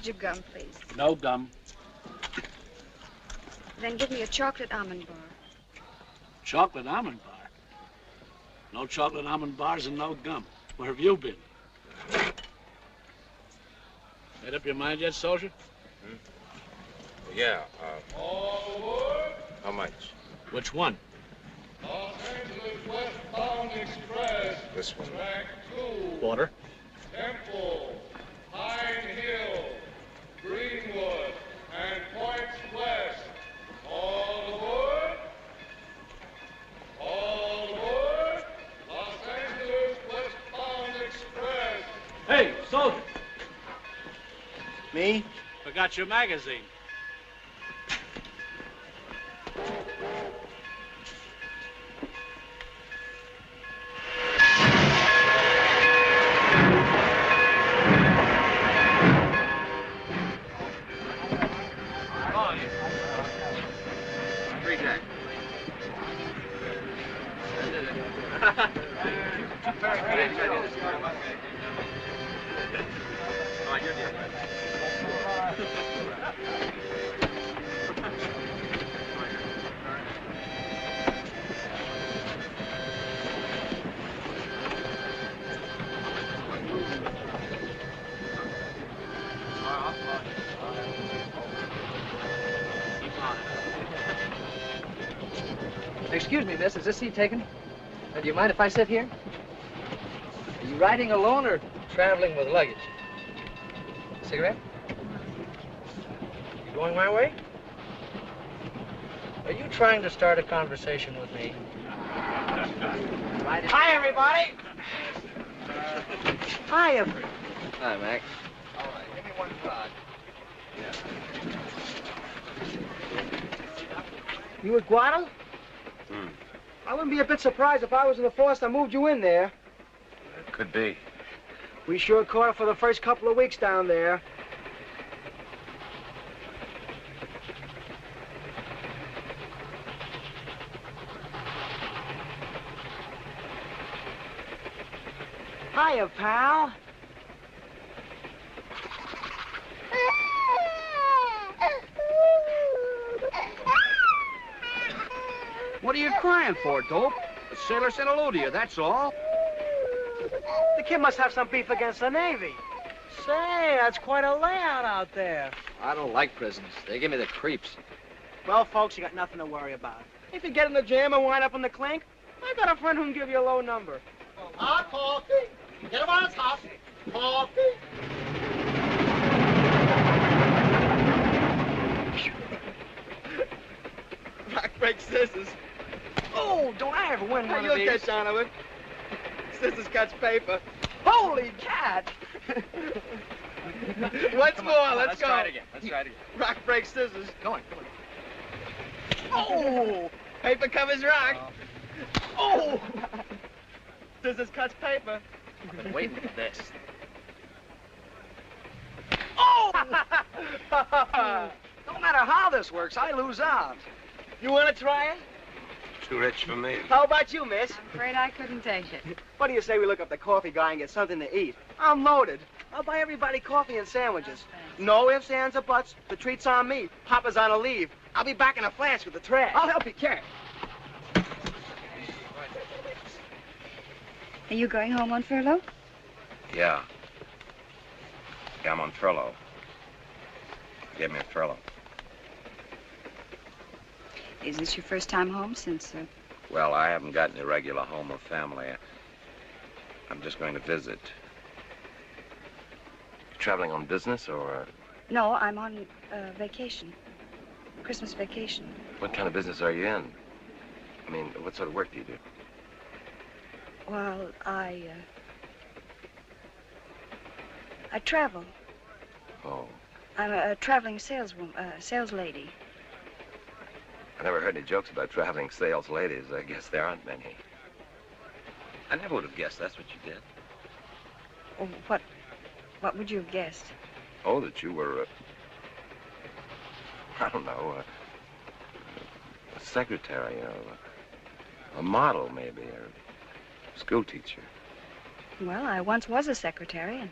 package of gum, please. No gum. Then give me a chocolate almond bar. Chocolate almond bar? No chocolate almond bars and no gum. Where have you been? Made up your mind yet, soldier? Yeah, how much? Which one? Los Angeles westbound express. This one. Track 2. Water. Temple, Pine Hill, Greenwood, and points west. All aboard. All aboard. Los Angeles westbound express. Hey, soldier. Me? Forgot your magazine. Excuse me, miss, is this seat taken? Do you mind if I sit here? Are you riding alone or traveling with luggage? Cigarette? You going my way? Are you trying to start a conversation with me? Hi, everybody. Hi, everybody. Hi, Mac. All right, give me one card. You at Guadal? I wouldn't be a bit surprised if I was in the force that moved you in there. Could be. We sure caught it for the first couple of weeks down there. Hiya, pal. What are you crying for, dope? The sailor sent a load to you, that's all. The kid must have some beef against the Navy. Say, that's quite a layout out there. I don't like prisons. They give me the creeps. Well, folks, you got nothing to worry about. If you get in the jam and wind up in the clink, I got a friend who can give you a low number. Hot coffee. Get him on his hot. Coffee. Rock, break, scissors. Oh, don't I ever win one of these? You'll catch on of it. Scissors cuts paper. Holy cat! Once more, let's go. Try it again. Let's try it again. Rock, break, scissors. Go on, come on. Oh! Paper covers rock. Oh! Scissors cuts paper. I've been waiting for this. Oh! No matter how this works, I lose out. You want to try it? Too rich for me. How about you, miss? I'm afraid I couldn't take it. What do you say we look up the coffee guy and get something to eat? I'm loaded. I'll buy everybody coffee and sandwiches. No ifs, ands, or buts. The treat's on me. Papa's on a leave. I'll be back in a flash with the trash. I'll help you carry. Are you going home on furlough? Yeah. Yeah, I'm on furlough. They gave me a furlough. Is this your first time home since... Well, I haven't got any regular home or family. I'm just going to visit. You traveling on business or... No, I'm on vacation. Christmas vacation. What kind of business are you in? I mean, what sort of work do you do? Well, I travel. Oh, I'm a traveling saleswoman, sales lady. I never heard any jokes about traveling sales ladies. I guess there aren't many. I never would have guessed that's what you did. Oh, what would you have guessed? Oh, that you were, I don't know, a secretary, a model maybe, or a school teacher. Well, I once was a secretary, and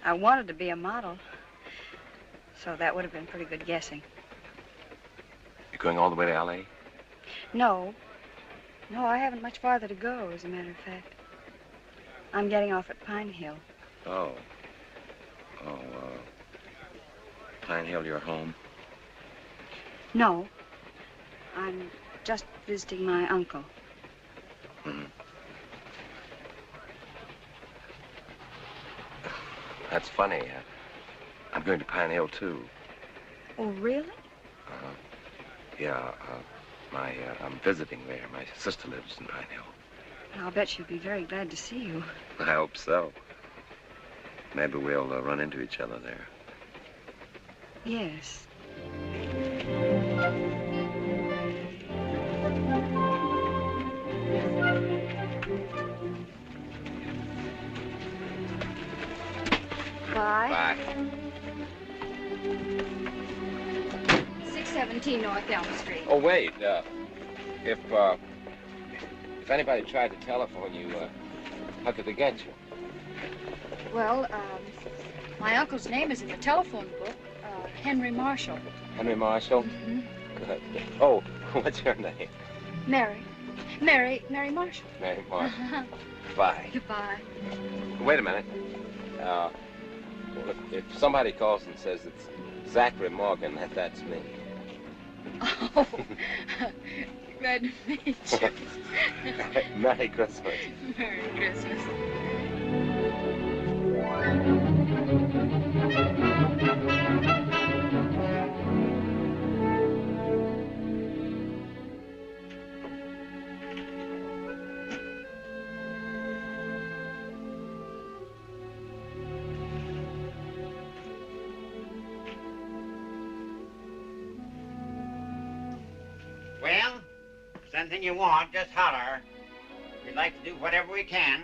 I wanted to be a model. so that would have been pretty good guessing. You're going all the way to L.A.? No. No, I haven't much farther to go, as a matter of fact. I'm getting off at Pine Hill. Oh. Oh, Pine Hill, your home? No. I'm just visiting my uncle. Mm-hmm. That's funny. I'm going to Pine Hill, too. Oh, really? Yeah, I'm visiting there. My sister lives in Pine Hill. I'll bet she'll be very glad to see you. I hope so. Maybe we'll run into each other there. Yes. Bye. Bye. 617 North Elm Street. Oh, wait. If anybody tried to telephone you, how could they get you? Well, my uncle's name is in the telephone book. Henry Marshall. Henry Marshall? Mm-hmm. Good. Oh, what's your name? Mary Marshall. Mary Marshall. Bye. Goodbye. Wait a minute. If somebody calls and says it's Zachary Morgan, that's me. Oh, glad to meet you. Merry Christmas. Merry Christmas. Well, if there's anything you want, just holler. We'd like to do whatever we can.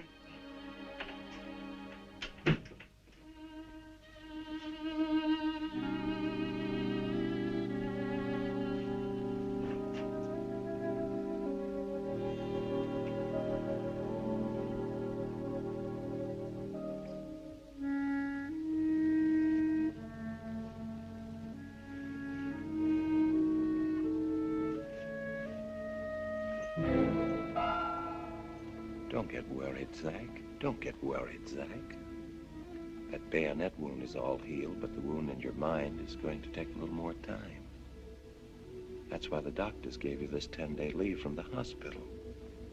Don't get worried, Zach. Don't get worried, Zach. That bayonet wound is all healed, but the wound in your mind is going to take a little more time. That's why the doctors gave you this 10-day leave from the hospital,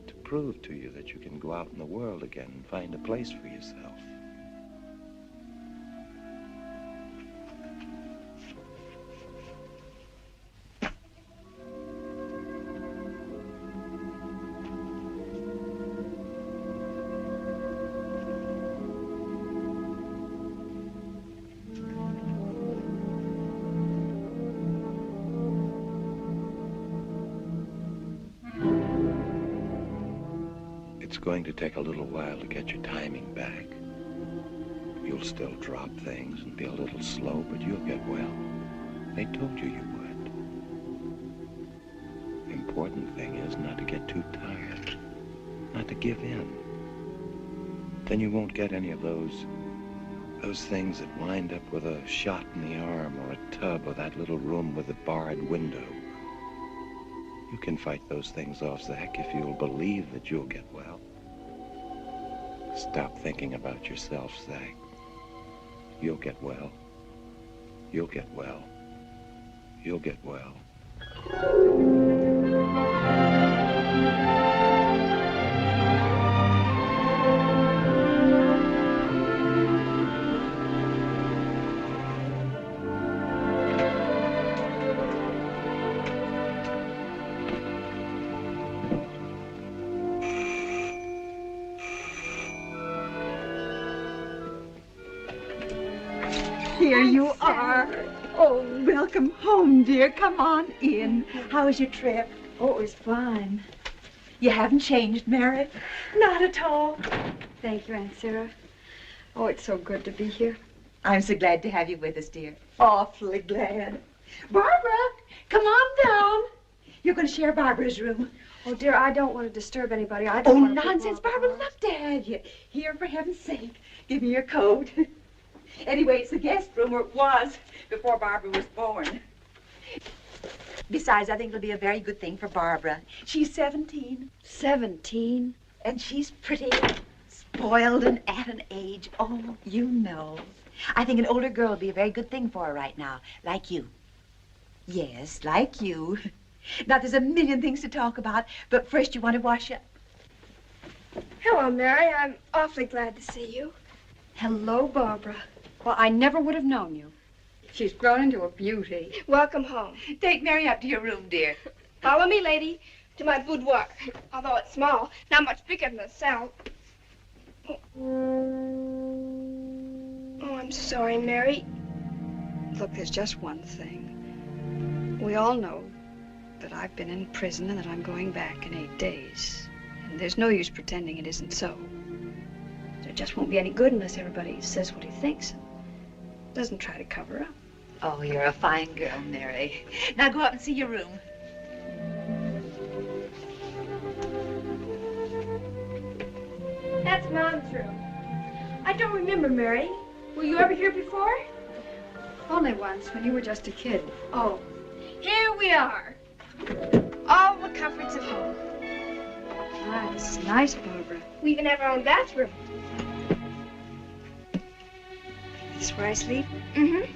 to prove to you that you can go out in the world again and find a place for yourself. It's going to take a little while to get your timing back. You'll still drop things and be a little slow, but you'll get well. They told you would. The important thing is not to get too tired, not to give in. Then you won't get any of those things that wind up with a shot in the arm or a tub or that little room with a barred window. You can fight those things off, Zach, if you'll believe that you'll get well. Stop thinking about yourself, Zach. You'll get well. You'll get well. You'll get well. Here you are. Oh, welcome home, dear. Come on in. How was your trip? Oh, it was fine. You haven't changed, Mary? Not at all. Thank you, Aunt Sarah. Oh, it's so good to be here. I'm so glad to have you with us, dear. Awfully glad. Barbara, come on down. You're going to share Barbara's room. Oh, dear, I don't want to disturb anybody. I Oh, don't want to nonsense. Barbara would love to have you. Here, for heaven's sake. Give me your coat. Anyway, it's the guest room, or it was, before Barbara was born. Besides, I think it'll be a very good thing for Barbara. She's 17. 17? And she's pretty, spoiled, and at an age, oh, you know. I think an older girl would be a very good thing for her right now, like you. Yes, like you. Now, there's a million things to talk about, but first you want to wash up. Hello, Mary. I'm awfully glad to see you. Hello, Barbara. Well, I never would have known you. She's grown into a beauty. Welcome home. Take Mary up to your room, dear. Follow me, lady, to my boudoir. Although it's small, not much bigger than the cell. Oh, I'm sorry, Mary. Look, there's just one thing. We all know that I've been in prison and that I'm going back in 8 days. And there's no use pretending it isn't so. There just won't be any good unless everybody says what he thinks and doesn't try to cover up. Oh, you're a fine girl, Mary. Now go up and see your room. That's Mom's room. I don't remember, Mary. Were you ever here before? Only once, when you were just a kid. Oh, here we are. All the comforts of home. Ah, this is nice, Barbara. We even have our own bathroom. This is where I sleep? Mm-hmm.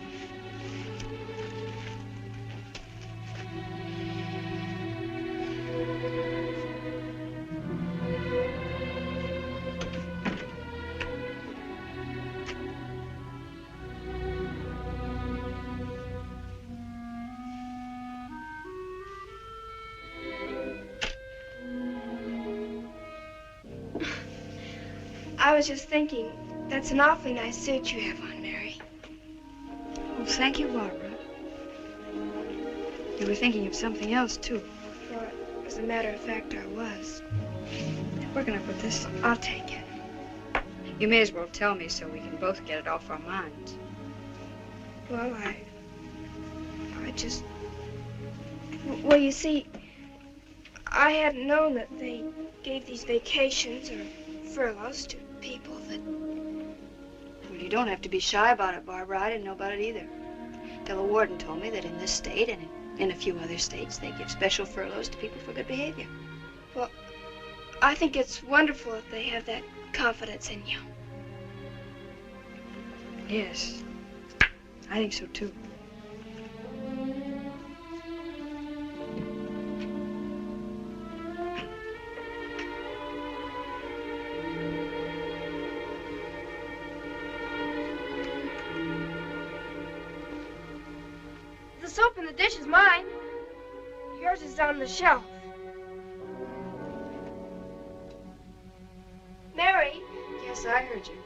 I was just thinking, that's an awfully nice suit you have on, Mary. Oh, thank you, Barbara. You were thinking of something else, too. Well, as a matter of fact, I was. Where can I put this? I'll take it. You may as well tell me so we can both get it off our minds. Well, I just... Well, you see, I hadn't known that they gave these vacations or furloughs to people that... Well, you don't have to be shy about it, Barbara. I didn't know about it either. Till the warden told me that in this state and in a few other states, they give special furloughs to people for good behavior. Well, I think it's wonderful that they have that confidence in you. Yes, I think so, too. The soap in the dish is mine. Yours is on the shelf. Mary? Yes, I heard you.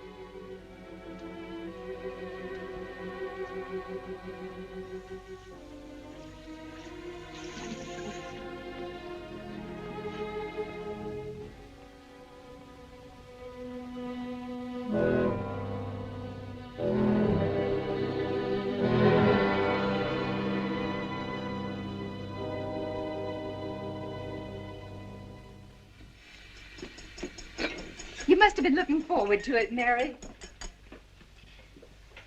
You must have been looking forward to it, Mary.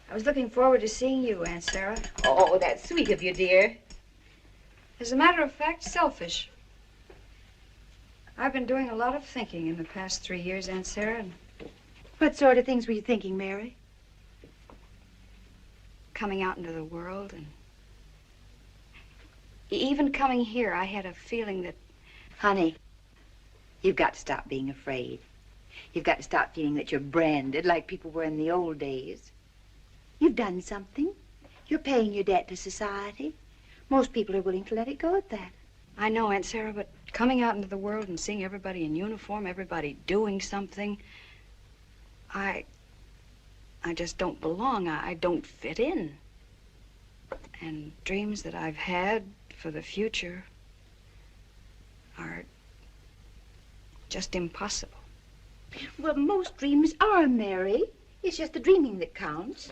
I was looking forward to seeing you, Aunt Sarah. Oh, that's sweet of you, dear. As a matter of fact, selfish. I've been doing a lot of thinking in the past 3 years, Aunt Sarah. And What sort of things were you thinking, Mary? coming out into the world and even coming here, I had a feeling that... Honey, you've got to stop being afraid. You've got to stop feeling that you're branded like people were in the old days. You've done something. You're paying your debt to society. Most people are willing to let it go at that. I know, Aunt Sarah, but coming out into the world and seeing everybody in uniform, everybody doing something, I just don't belong. I don't fit in. And dreams that I've had for the future are just impossible. Well, most dreams are, Mary. It's just the dreaming that counts.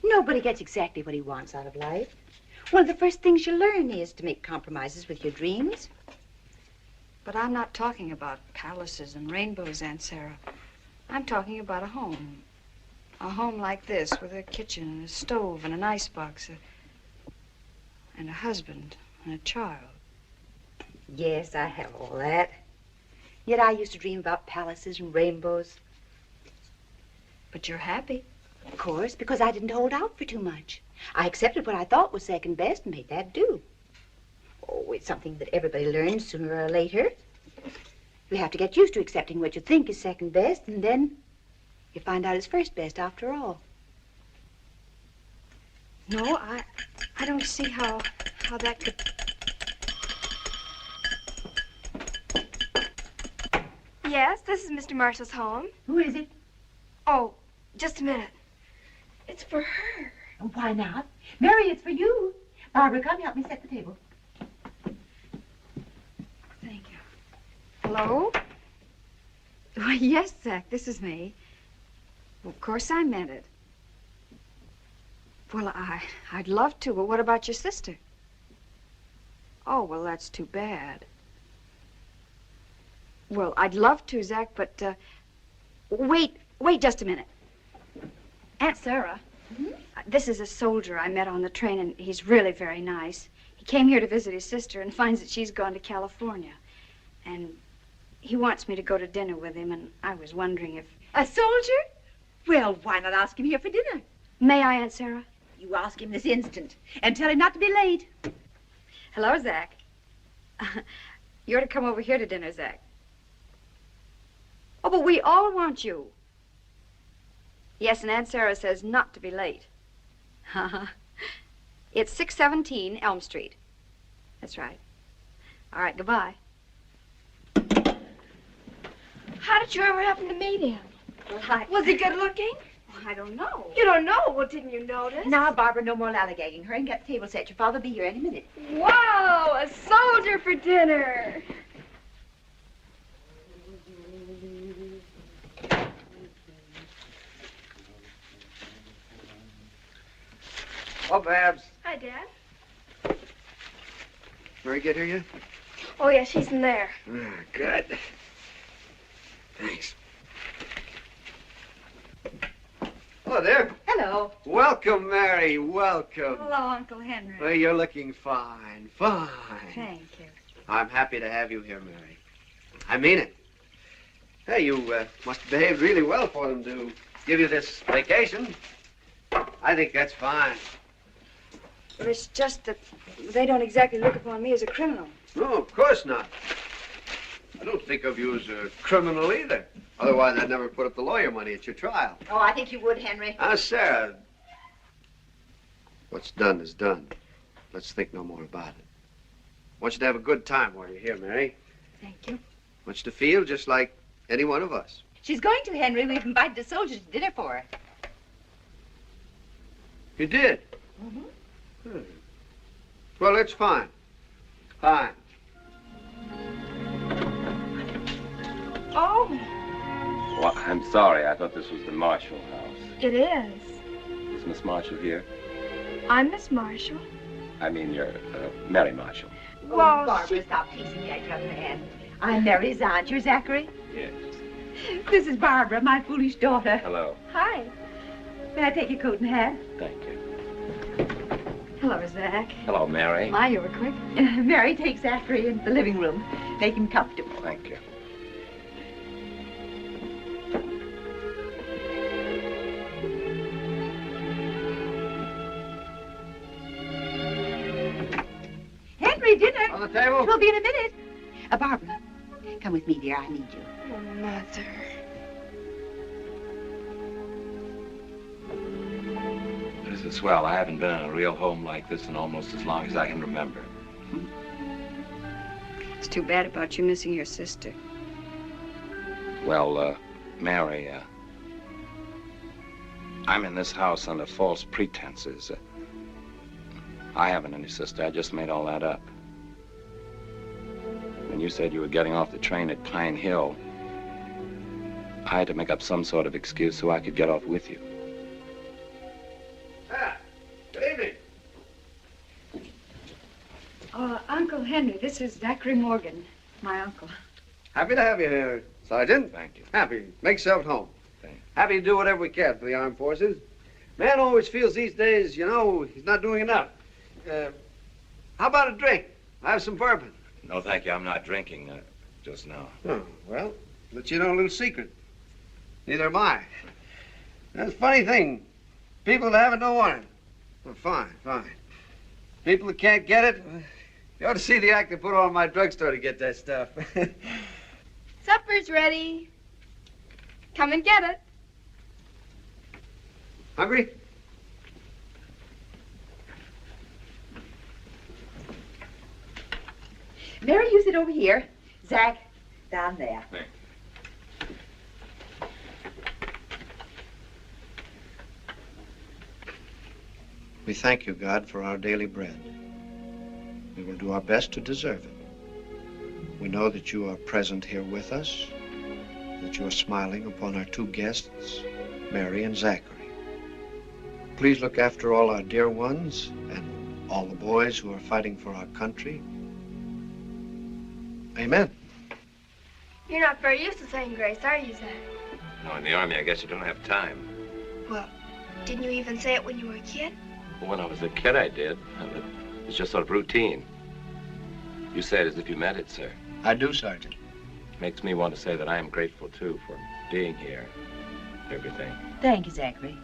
Nobody gets exactly what he wants out of life. One of the first things you learn is to make compromises with your dreams. But I'm not talking about palaces and rainbows, Aunt Sarah. I'm talking about a home A home like this with a kitchen and a stove and an icebox and a husband and a child. Yes, I have all that. Yet I used to dream about palaces and rainbows. But you're happy. Of course, because I didn't hold out for too much. I accepted what I thought was second best and made that do. Oh, it's something that everybody learns sooner or later. You have to get used to accepting what you think is second best, and then you find out it's first best after all. No, I don't see how that could... Yes, this is Mr. Marshall's home. Who is it? Oh, just a minute. It's for her. Oh, why not? Mary, it's for you. Barbara, come help me set the table. Thank you. Hello? Why, yes, Zach, this is me. Well, of course I meant it. Well, I'd love to, but what about your sister? Oh, well, that's too bad. Well, I'd love to, Zach, but, wait just a minute. Aunt Sarah, this is a soldier I met on the train, and he's really very nice. He came here to visit his sister and finds that she's gone to California. And he wants me to go to dinner with him, and I was wondering if... A soldier? Well, why not ask him here for dinner? May I, Aunt Sarah? You ask him this instant, and tell him not to be late. Hello, Zach. You're to come over here to dinner, Zach. Oh, but we all want you. Yes, and Aunt Sarah says not to be late. It's 617 Elm Street. That's right. All right, goodbye. How did you ever happen to meet him? Well, Was he good looking? I don't know. You don't know? Well, didn't you notice? Now, Barbara, no more lollygagging. Hurry and get the table set. Your father will be here any minute. Wow, a soldier for dinner. Oh, Babs. Hi, Dad. Mary get here yet? Oh, yeah, she's in there. Good. Thanks. Hello there. Hello. Welcome, Mary. Welcome. Hello, Uncle Henry. Well, you're looking fine. Fine. Thank you. I'm happy to have you here, Mary. I mean it. Hey, you must have behaved really well for them to give you this vacation. I think that's fine. But it's just that they don't exactly look upon me as a criminal. No, of course not. I don't think of you as a criminal either. Otherwise, I'd never put up the lawyer money at your trial. Oh, I think you would, Henry. Sarah, what's done is done. Let's think no more about it. I want you to have a good time while you're here, Mary. Thank you. I want you to feel just like any one of us. She's going to, Henry. We've invited the soldiers to dinner for her. You did? Mm-hmm. Well, it's fine. Fine. Oh, Well, I'm sorry. I thought this was the Marshall house. it is. Is Miss Marshall here? I'm Miss Marshall. I mean, you're Mary Marshall. Well, Barbara, stop teasing me. I cut her hand. I'm Mary's aunt. You're Zachary? Yes. This is Barbara, my foolish daughter. Hello. Hi. May I take your coat and hat? Thank you. Hello, Zach. Hello, Mary. My, you were quick. Mary, take Zachary into the living room. Make him comfortable. Thank you. Henry, dinner. On the table? We'll be in a minute. Barbara, come with me, dear. I need you. Oh, Mother. This is swell. I haven't been in a real home like this in almost as long as I can remember. It's too bad about you missing your sister. Well, Mary, I'm in this house under false pretenses. I haven't any sister. I just made all that up. When you said you were getting off the train at Pine Hill, I had to make up some sort of excuse so I could get off with you. Good evening. Uncle Henry, this is Zachary Morgan, my uncle. Happy to have you here, Sergeant. Thank you. Happy. Make yourself at home. Thanks. Happy to do whatever we can for the armed forces. Man always feels these days, you know, he's not doing enough. How about a drink? I have some bourbon. No, thank you. I'm not drinking just now. Oh, well, let you know a little secret. Neither am I. That's a funny thing. People that have it don't want it. Well, fine, fine. People that can't get it, you ought to see the act they put on in my drugstore to get that stuff. Supper's ready. Come and get it. Hungry? Mary, you sit over here. Zach, down there. Thanks. We thank you, God, for our daily bread. We will do our best to deserve it. We know that you are present here with us, that you are smiling upon our two guests, Mary and Zachary. Please look after all our dear ones and all the boys who are fighting for our country. Amen. You're not very used to saying grace, are you, Zach? No, in the Army, I guess you don't have time. Well, didn't you even say it when you were a kid? Well, when I was a kid, I did. And it was just sort of routine. You say it as if you meant it, sir. I do, Sergeant. Makes me want to say that I am grateful, too, for being here. Everything. Thank you, Zachary.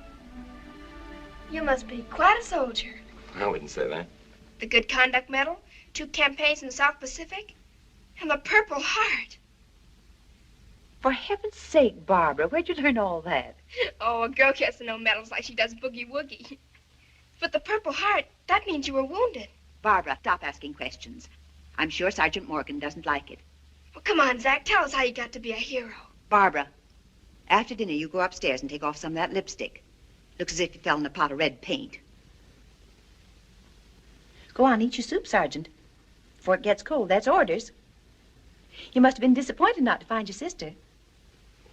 You must be quite a soldier. I wouldn't say that. The Good Conduct Medal, 2 campaigns in the South Pacific, and the Purple Heart. For heaven's sake, Barbara, where'd you learn all that? Oh, a girl gets no medals like she does boogie-woogie. But the Purple Heart, that means you were wounded. Barbara, stop asking questions. I'm sure Sergeant Morgan doesn't like it. Well, come on, Zach, tell us how you got to be a hero. Barbara, after dinner, you go upstairs and take off some of that lipstick. Looks as if you fell in a pot of red paint. Go on, eat your soup, Sergeant. Before it gets cold, that's orders. You must have been disappointed not to find your sister.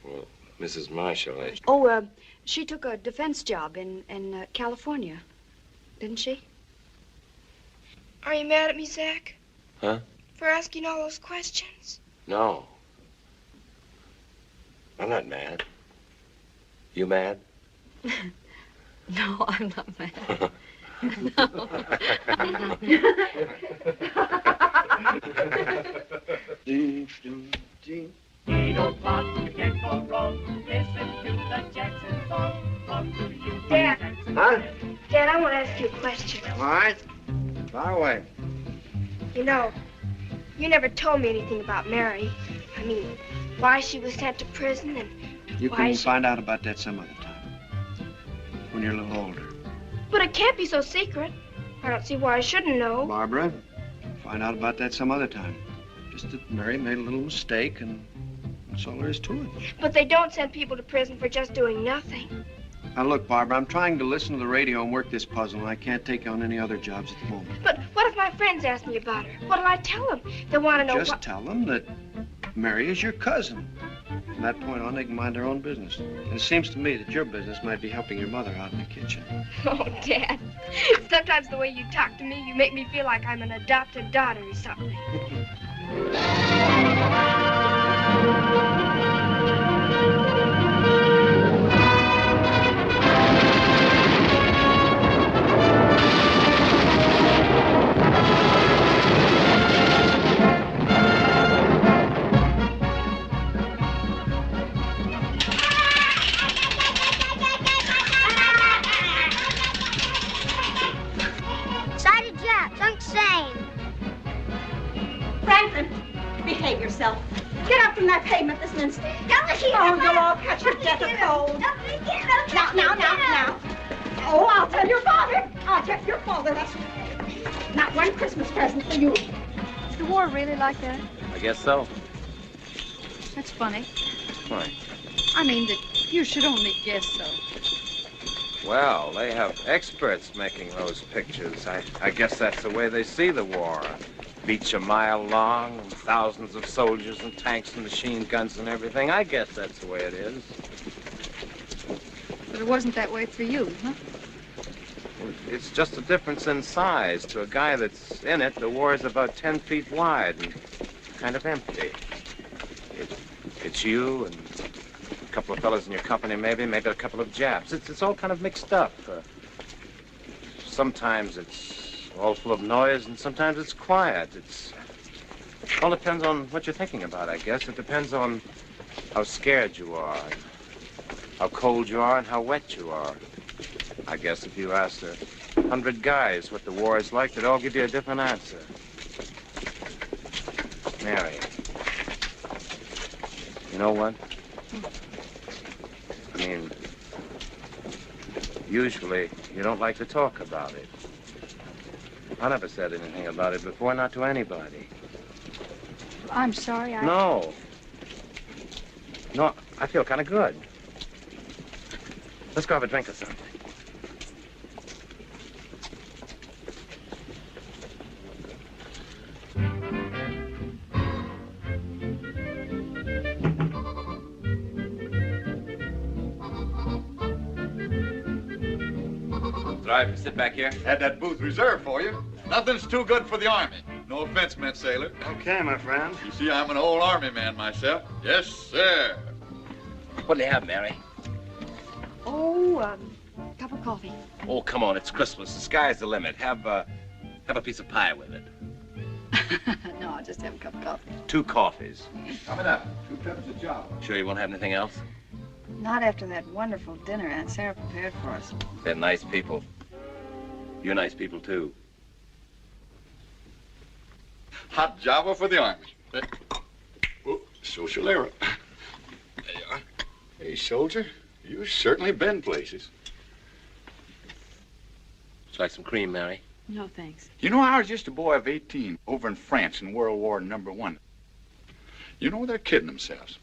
Well, Mrs. Marshall, Oh, she took a defense job in California, didn't she? Are you mad at me, Zach? Huh? For asking all those questions? No. I'm not mad. You mad? No, I'm not mad. Dad. Huh? Dad, I want to ask you a question. All right. Fire away. You know, you never told me anything about Mary. I mean, why she was sent to prison and You why can she... find out about that some other time. When you're a little older. But it can't be so secret. I don't see why I shouldn't know. Barbara, find out about that some other time. Just that Mary made a little mistake, and that's all there is to it. But they don't send people to prison for just doing nothing. Now, look, Barbara, I'm trying to listen to the radio and work this puzzle, and I can't take on any other jobs at the moment. But what if my friends ask me about her? What'll I tell them? They want to know Just what... tell them that Mary is your cousin. From that point on, they can mind their own business. And it seems to me that your business might be helping your mother out in the kitchen. Oh, Dad. Sometimes the way you talk to me, you make me feel like I'm an adopted daughter or something. Sergeant Jack, don't sing. Franklin, behave yourself. Get up from that pavement this instant. Oh, you'll all catch your death of cold. Now. Oh, I'll tell your father. I'll tell your father. That's not one Christmas present for you. Is the war really like that? I guess so. That's funny. Why? I mean that you should only guess so. Well, they have experts making those pictures. I guess that's the way they see the war. A beach a mile long, and thousands of soldiers and tanks and machine guns and everything. I guess that's the way it is. But it wasn't that way for you, huh? It's just a difference in size. To a guy that's in it, the war is about 10 feet wide and kind of empty. It's you and couple of fellas in your company, maybe a couple of Japs. It's all kind of mixed up. Sometimes it's all full of noise, and sometimes it's quiet. It all depends on what you're thinking about, I guess. It depends on how scared you are, and how cold you are, and how wet you are. I guess if you asked 100 guys what the war is like, they'd all give you a different answer. Mary, you know what? I mean, usually you don't like to talk about it. I never said anything about it before, not to anybody. I'm sorry, No, I feel kind of good. Let's go have a drink or something. Drive, sit back here. Had that booth reserved for you. Nothing's too good for the Army. No offense meant, sailor. Okay, my friend. You see, I'm an old Army man myself. Yes, sir. What do you have, Mary? Oh, cup of coffee. Oh, come on, it's Christmas. The sky's the limit. Have a piece of pie with it. No, I'll just have a cup of coffee. 2 coffees. Coming up. 2 cups of job. Sure you won't have anything else? Not after that wonderful dinner Aunt Sarah prepared for us. They're nice people. You're nice people, too. Hot Java for the Army. Oh, social error. There you are. Hey, soldier, you've certainly been places. Would you like some cream, Mary? No, thanks. You know, I was just a boy of 18 over in France in World War I. You know, they're kidding themselves.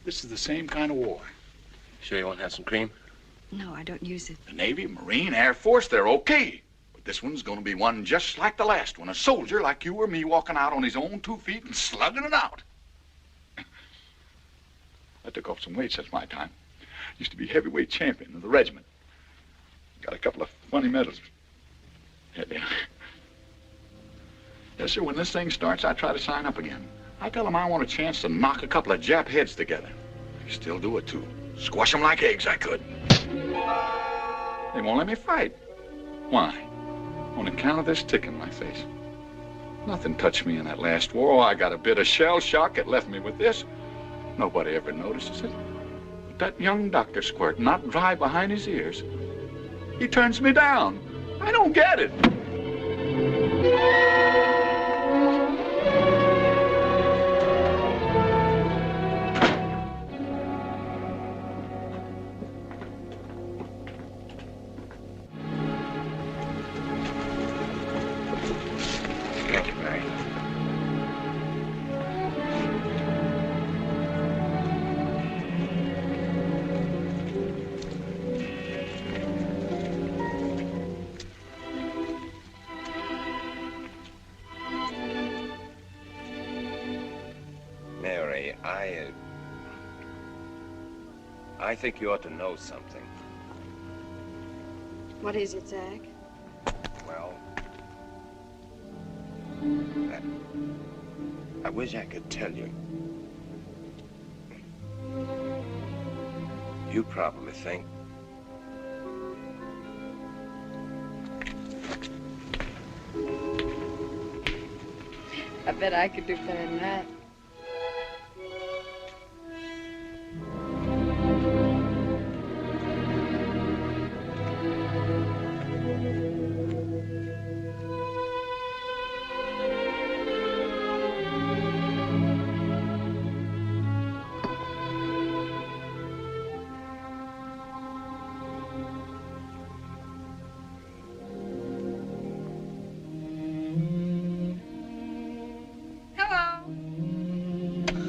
This is the same kind of war. Sure you won't have some cream? No, I don't use it. The Navy, Marine, Air Force, they're okay. But this one's going to be one just like the last one. A soldier like you or me walking out on his own 2 feet and slugging it out. I took off some weight since my time. Used to be heavyweight champion of the regiment. Got a couple of funny medals. Yeah. Yes, sir, when this thing starts, I try to sign up again. I tell them I want a chance to knock a couple of Jap heads together. I still do it, too. Squash them like eggs, I could. They won't let me fight. Why? On account of this tick in my face. Nothing touched me in that last war. Oh, I got a bit of shell shock. It left me with this. Nobody ever notices it. But that young doctor squirt, not dry behind his ears. He turns me down. I don't get it. Thank you, Mary. Mary, I think you ought to know something. What is it, Zach? Well, I wish I could tell you. You probably think I bet I could do better than that.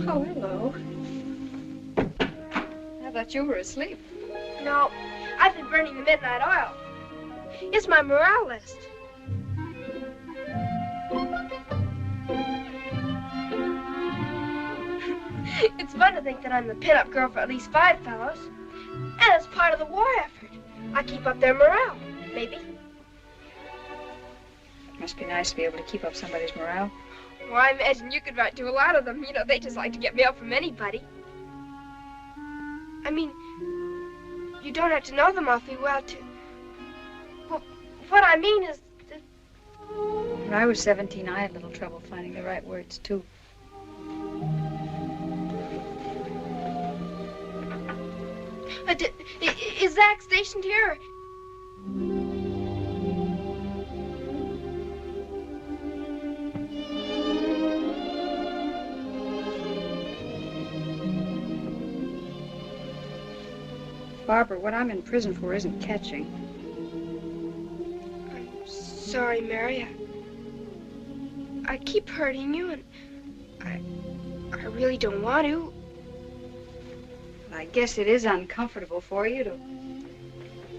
Oh, hello. I thought you were asleep. No, I've been burning the midnight oil. It's my morale list. It's fun to think that I'm the pin-up girl for at least 5 fellows. And it's part of the war effort. I keep up their morale, maybe. Must be nice to be able to keep up somebody's morale. Well, I imagine you could write to a lot of them. You know, they just like to get mail from anybody. I mean, you don't have to know them awfully well to... Well, what I mean is that... When I was 17, I had a little trouble finding the right words, too. Is Zach stationed here? Or... Barbara, what I'm in prison for isn't catching. I'm sorry, Mary. I keep hurting you, and I really don't want to. I guess it is uncomfortable for you to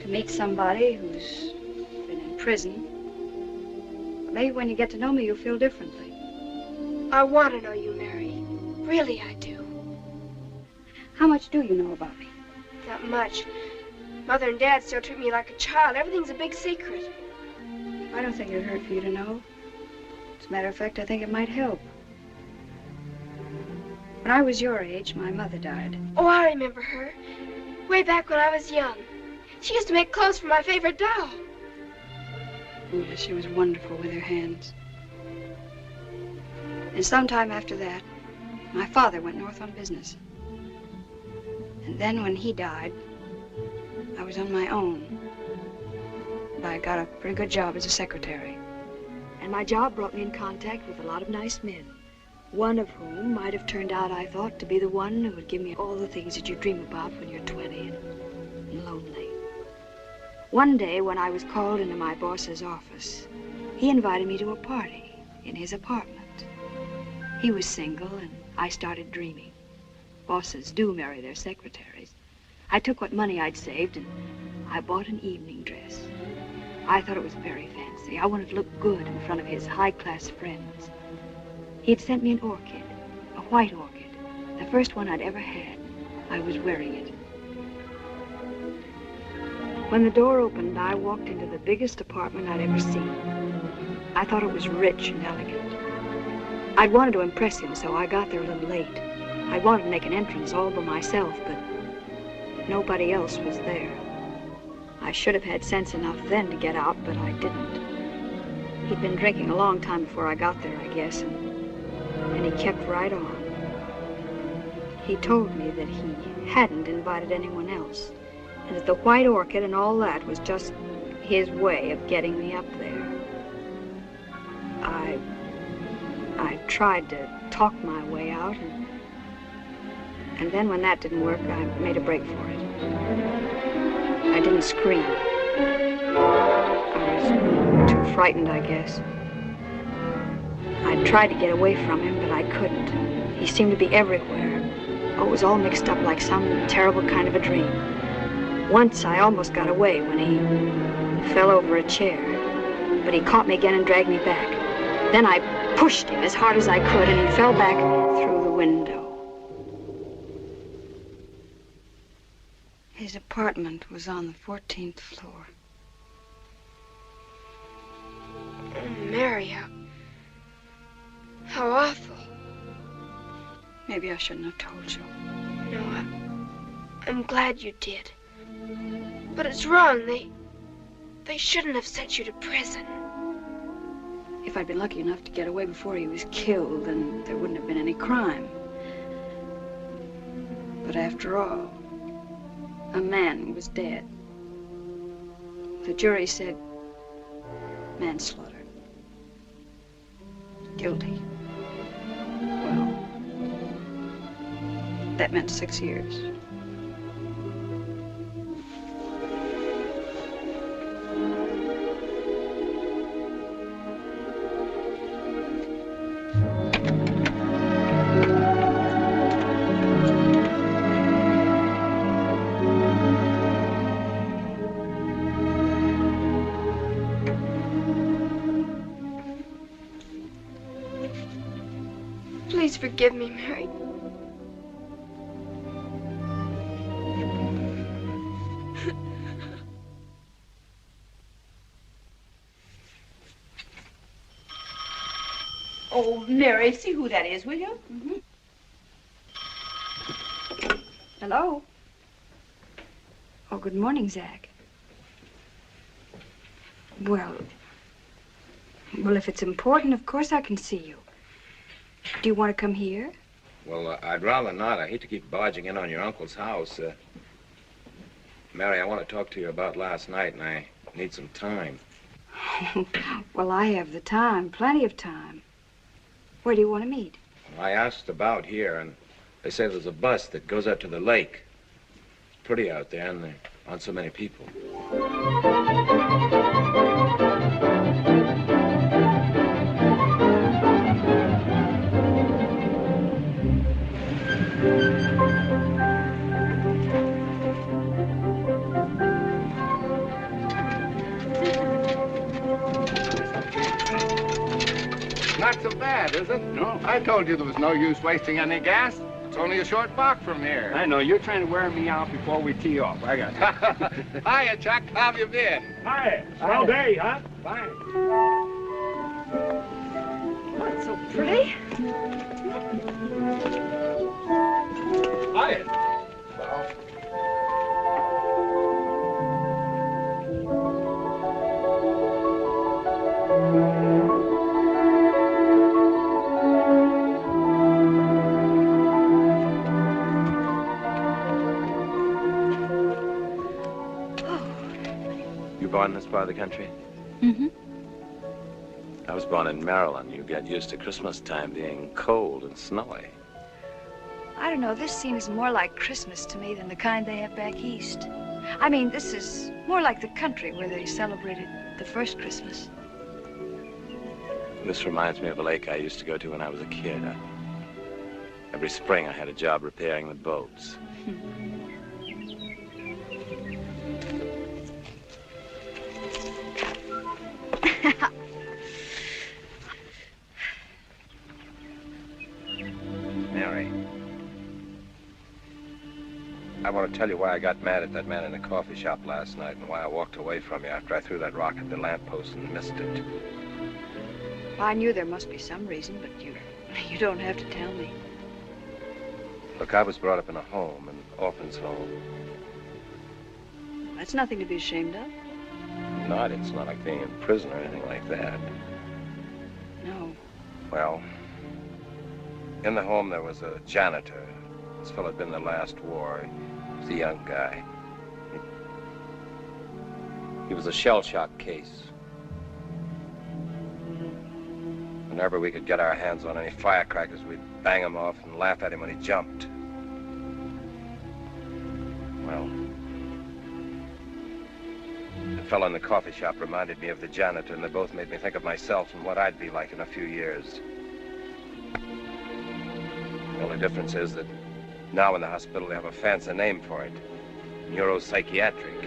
meet somebody who's been in prison. Maybe when you get to know me, you'll feel differently. I want to know you, Mary. Really, I do. How much do you know about me? Not much. Mother and Dad still treat me like a child. Everything's a big secret. I don't think it'd hurt for you to know. As a matter of fact, I think it might help. When I was your age, my mother died. Oh, I remember her. Way back when I was young. She used to make clothes for my favorite doll. Oh, yes, she was wonderful with her hands. And sometime after that, my father went north on business. And then when he died, I was on my own. But I got a pretty good job as a secretary. And my job brought me in contact with a lot of nice men. One of whom might have turned out, I thought, to be the one who would give me all the things that you dream about when you're 20 and lonely. One day, when I was called into my boss's office, he invited me to a party in his apartment. He was single, and I started dreaming. Bosses do marry their secretaries. I took what money I'd saved, and I bought an evening dress. I thought it was very fancy. I wanted to look good in front of his high-class friends. He'd sent me an orchid, a white orchid, the first one I'd ever had. I was wearing it. When the door opened, I walked into the biggest apartment I'd ever seen. I thought it was rich and elegant. I'd wanted to impress him, so I got there a little late. I wanted to make an entrance all by myself, but nobody else was there. I should have had sense enough then to get out, but I didn't. He'd been drinking a long time before I got there, I guess, and he kept right on. He told me that he hadn't invited anyone else, and that the white orchid and all that was just his way of getting me up there. I tried to talk my way out, and then when that didn't work, I made a break for it. I didn't scream. I was too frightened, I guess. I tried to get away from him, but I couldn't. He seemed to be everywhere. Oh, it was all mixed up like some terrible kind of a dream. Once I almost got away when he fell over a chair, but he caught me again and dragged me back. Then I pushed him as hard as I could, and he fell back through the window. His apartment was on the 14th floor. Oh, Mary, how awful. Maybe I shouldn't have told you. No, I'm glad you did. But it's wrong. They shouldn't have sent you to prison. If I'd been lucky enough to get away before he was killed, then there wouldn't have been any crime. But after all, a man was dead. The jury said manslaughter. Guilty. Well, that meant 6 years. Please forgive me, Mary. Oh, Mary, see who that is, will you? Hello? Oh, good morning, Zach. Well, if it's important, of course I can see you. Do you want to come here? Well, I'd rather not. I hate to keep barging in on your uncle's house. Mary, I want to talk to you about last night, and I need some time. Well, I have the time, plenty of time. Where do you want to meet? I asked about here, and they say there's a bus that goes out to the lake. It's pretty out there, and there aren't so many people. Not so bad, is it? No. I told you there was no use wasting any gas. It's only a short walk from here. I know. You're trying to wear me out before we tee off. I got you. Hiya, Chuck. How have you been? Hi. Swell day, huh? Fine. What's so pretty? Hiya. You born in this part of the country? Mm-hmm. I was born in Maryland. You get used to Christmas time being cold and snowy. I don't know, this seems more like Christmas to me than the kind they have back east. I mean, this is more like the country where they celebrated the first Christmas. This reminds me of a lake I used to go to when I was a kid. Every spring I had a job repairing the boats. Mary, I want to tell you why I got mad at that man in the coffee shop last night and why I walked away from you after I threw that rock at the lamppost and missed it. I knew there must be some reason, but you don't have to tell me. Look, I was brought up in a home, an orphan's home. That's nothing to be ashamed of. It's not like being in prison or anything like that. No. Well, in the home there was a janitor. This fellow had been in the last war. He was a young guy. He was a shell shock case. Whenever we could get our hands on any firecrackers, we'd bang them off and laugh at him when he jumped. Well, the fellow in the coffee shop reminded me of the janitor, and they both made me think of myself and what I'd be like in a few years. The only difference is that now in the hospital they have a fancy name for it, neuropsychiatric.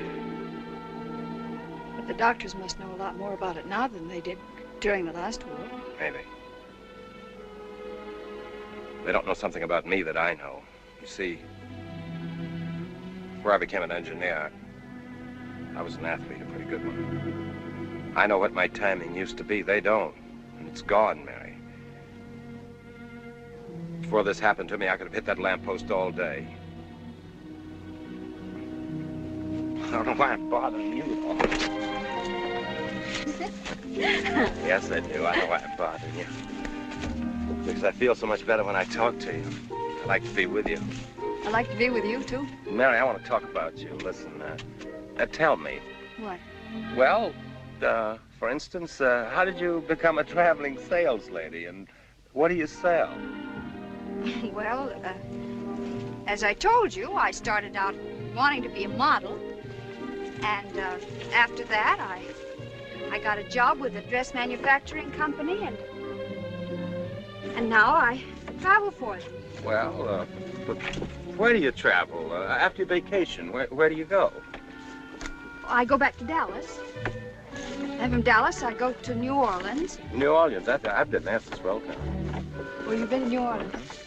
But the doctors must know a lot more about it now than they did during the last war. Maybe. They don't know something about me that I know. You see, before I became an engineer, I was an athlete, a pretty good one. I know what my timing used to be. They don't. And it's gone, Mary. Before this happened to me, I could have hit that lamppost all day. I don't know why I'm bothering you at all. Yes, I do. I know why I'm bothering you. Because I feel so much better when I talk to you. I like to be with you. I like to be with you, too. Mary, I want to talk about you. Listen, tell me. What? Well, for instance, how did you become a traveling sales lady, and what do you sell? Well, as I told you, I started out wanting to be a model. And after that, I got a job with a dress manufacturing company, and now I travel for them. Well, where do you travel? After your vacation, where do you go? I go back to Dallas. And from Dallas, I go to New Orleans. New Orleans? I've been there. It's a swell town. Well, you've been to New Orleans.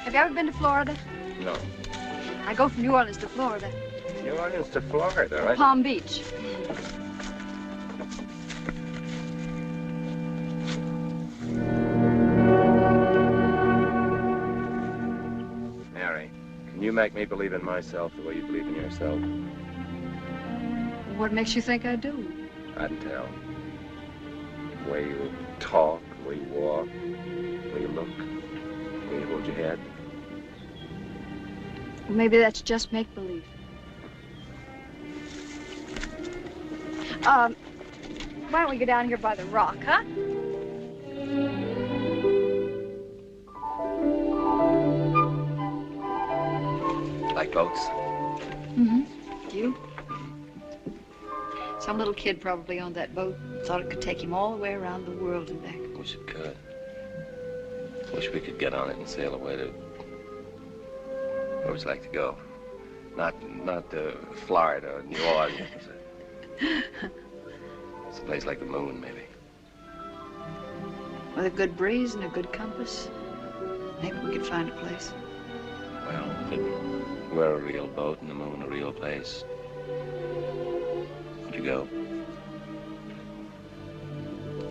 Have you ever been to Florida? No. I go from New Orleans to Florida. New Orleans to Florida, right? Palm Beach. Mary, can you You make me believe in myself the way you believe in yourself. What makes you think I do? I can tell. The way you talk, the way you walk, the way you look, the way you hold your head. Maybe that's just make-believe. Why don't we go down here by the rock, huh? Like boats? Mm-hmm. You? Some little kid probably owned that boat. Thought it could take him all the way around the world and back. Wish it could. Wish we could get on it and sail away to where we'd like to go. Not to Florida or New Orleans. It's a place like the moon, maybe. With a good breeze and a good compass, maybe we could find a place. Well, we're a real boat and the moon a real place. Would you go?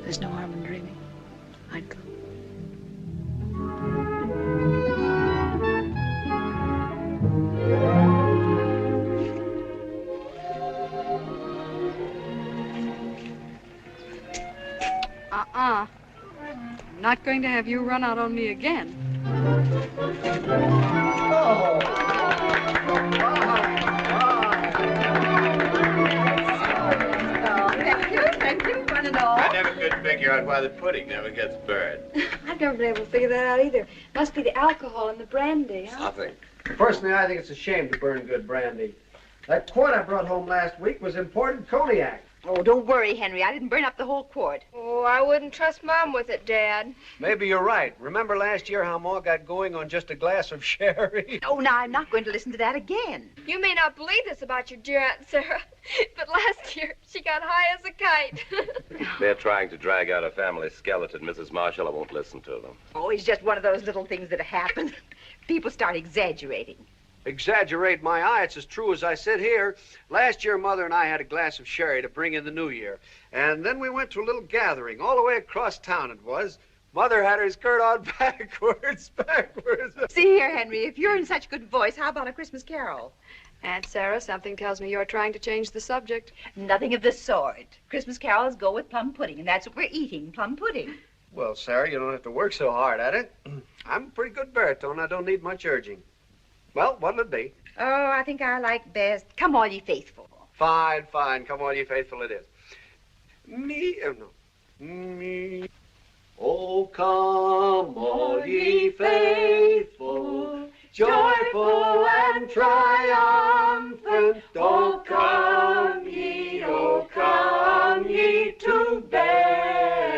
There's no harm in dreaming. I'd go. I'm not going to have you run out on me again. Thank you, one and all. I never could figure out why the pudding never gets burned. I've never been able to figure that out either. Must be the alcohol in the brandy, huh? Nothing. Personally, I think it's a shame to burn good brandy. That quart I brought home last week was imported cognac. Oh, don't worry, Henry. I didn't burn up the whole quart. Oh, I wouldn't trust Mom with it, Dad. Maybe you're right. Remember last year how Ma got going on just a glass of sherry? Oh, now I'm not going to listen to that again. You may not believe this about your dear Aunt Sarah, but last year she got high as a kite. They're trying to drag out a family skeleton, Mrs. Marshall. I won't listen to them. Oh, it's just one of those little things that happen. People start exaggerating. Exaggerate my eye. It's as true as I sit here. Last year, Mother and I had a glass of sherry to bring in the new year. And then we went to a little gathering all the way across town it was. Mother had her skirt on backwards. See here, Henry, if you're in such good voice, how about a Christmas carol? Aunt Sarah, something tells me you're trying to change the subject. Nothing of the sort. Christmas carols go with plum pudding, and that's what we're eating, plum pudding. Well, Sarah, you don't have to work so hard at it. I'm a pretty good baritone. I don't need much urging. Well, what'll it be? Oh, I think I like best Come All Ye Faithful. Fine, fine. Come all ye faithful it is. Me. Oh, come all ye faithful, joyful and triumphant. Oh, come ye to Bethlehem.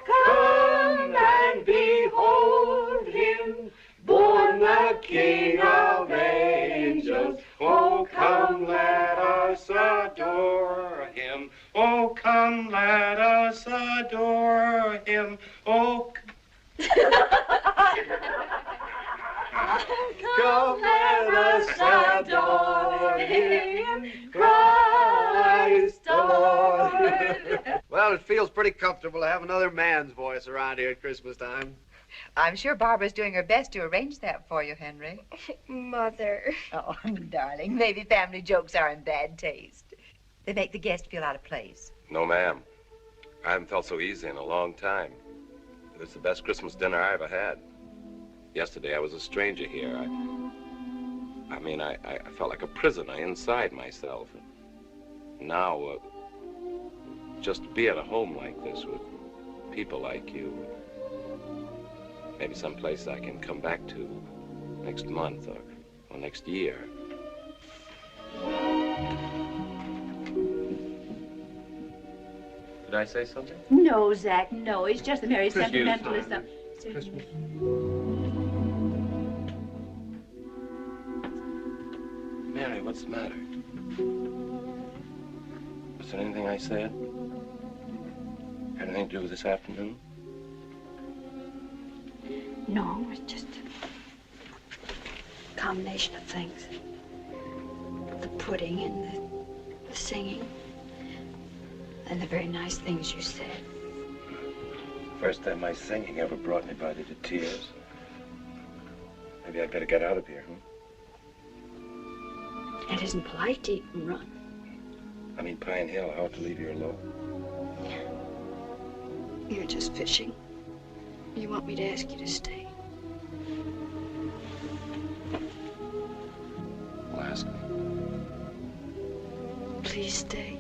Come and behold him, born the King of angels. Oh, come, let us adore him. Oh, come, let us adore him. Oh, come, let us adore him, Christ the Lord. Well, it feels pretty comfortable to have another man's voice around here at Christmas time. I'm sure Barbara's doing her best to arrange that for you, Henry. Mother. Oh, darling, maybe family jokes are in bad taste. They make the guest feel out of place. No, ma'am. I haven't felt so easy in a long time. It was the best Christmas dinner I ever had. Yesterday, I was a stranger here. I felt like a prisoner inside myself. Now, just to be at a home like this with people like you, maybe someplace I can come back to next month or next year. Did I say something? No, Zach, no. It's just a very Excuse sentimentalist. me. Christmas. Mary, what's the matter? Was there anything I said? Had anything to do with this afternoon? No, it's just a combination of things. The pudding and the singing. And the very nice things you said. First time my singing ever brought anybody to tears. Maybe I'd better get out of here, It isn't polite to eat and run. I mean, Pine Hill, I ought to leave you alone. You're just fishing. You want me to ask you to stay? Well, ask me. Please stay.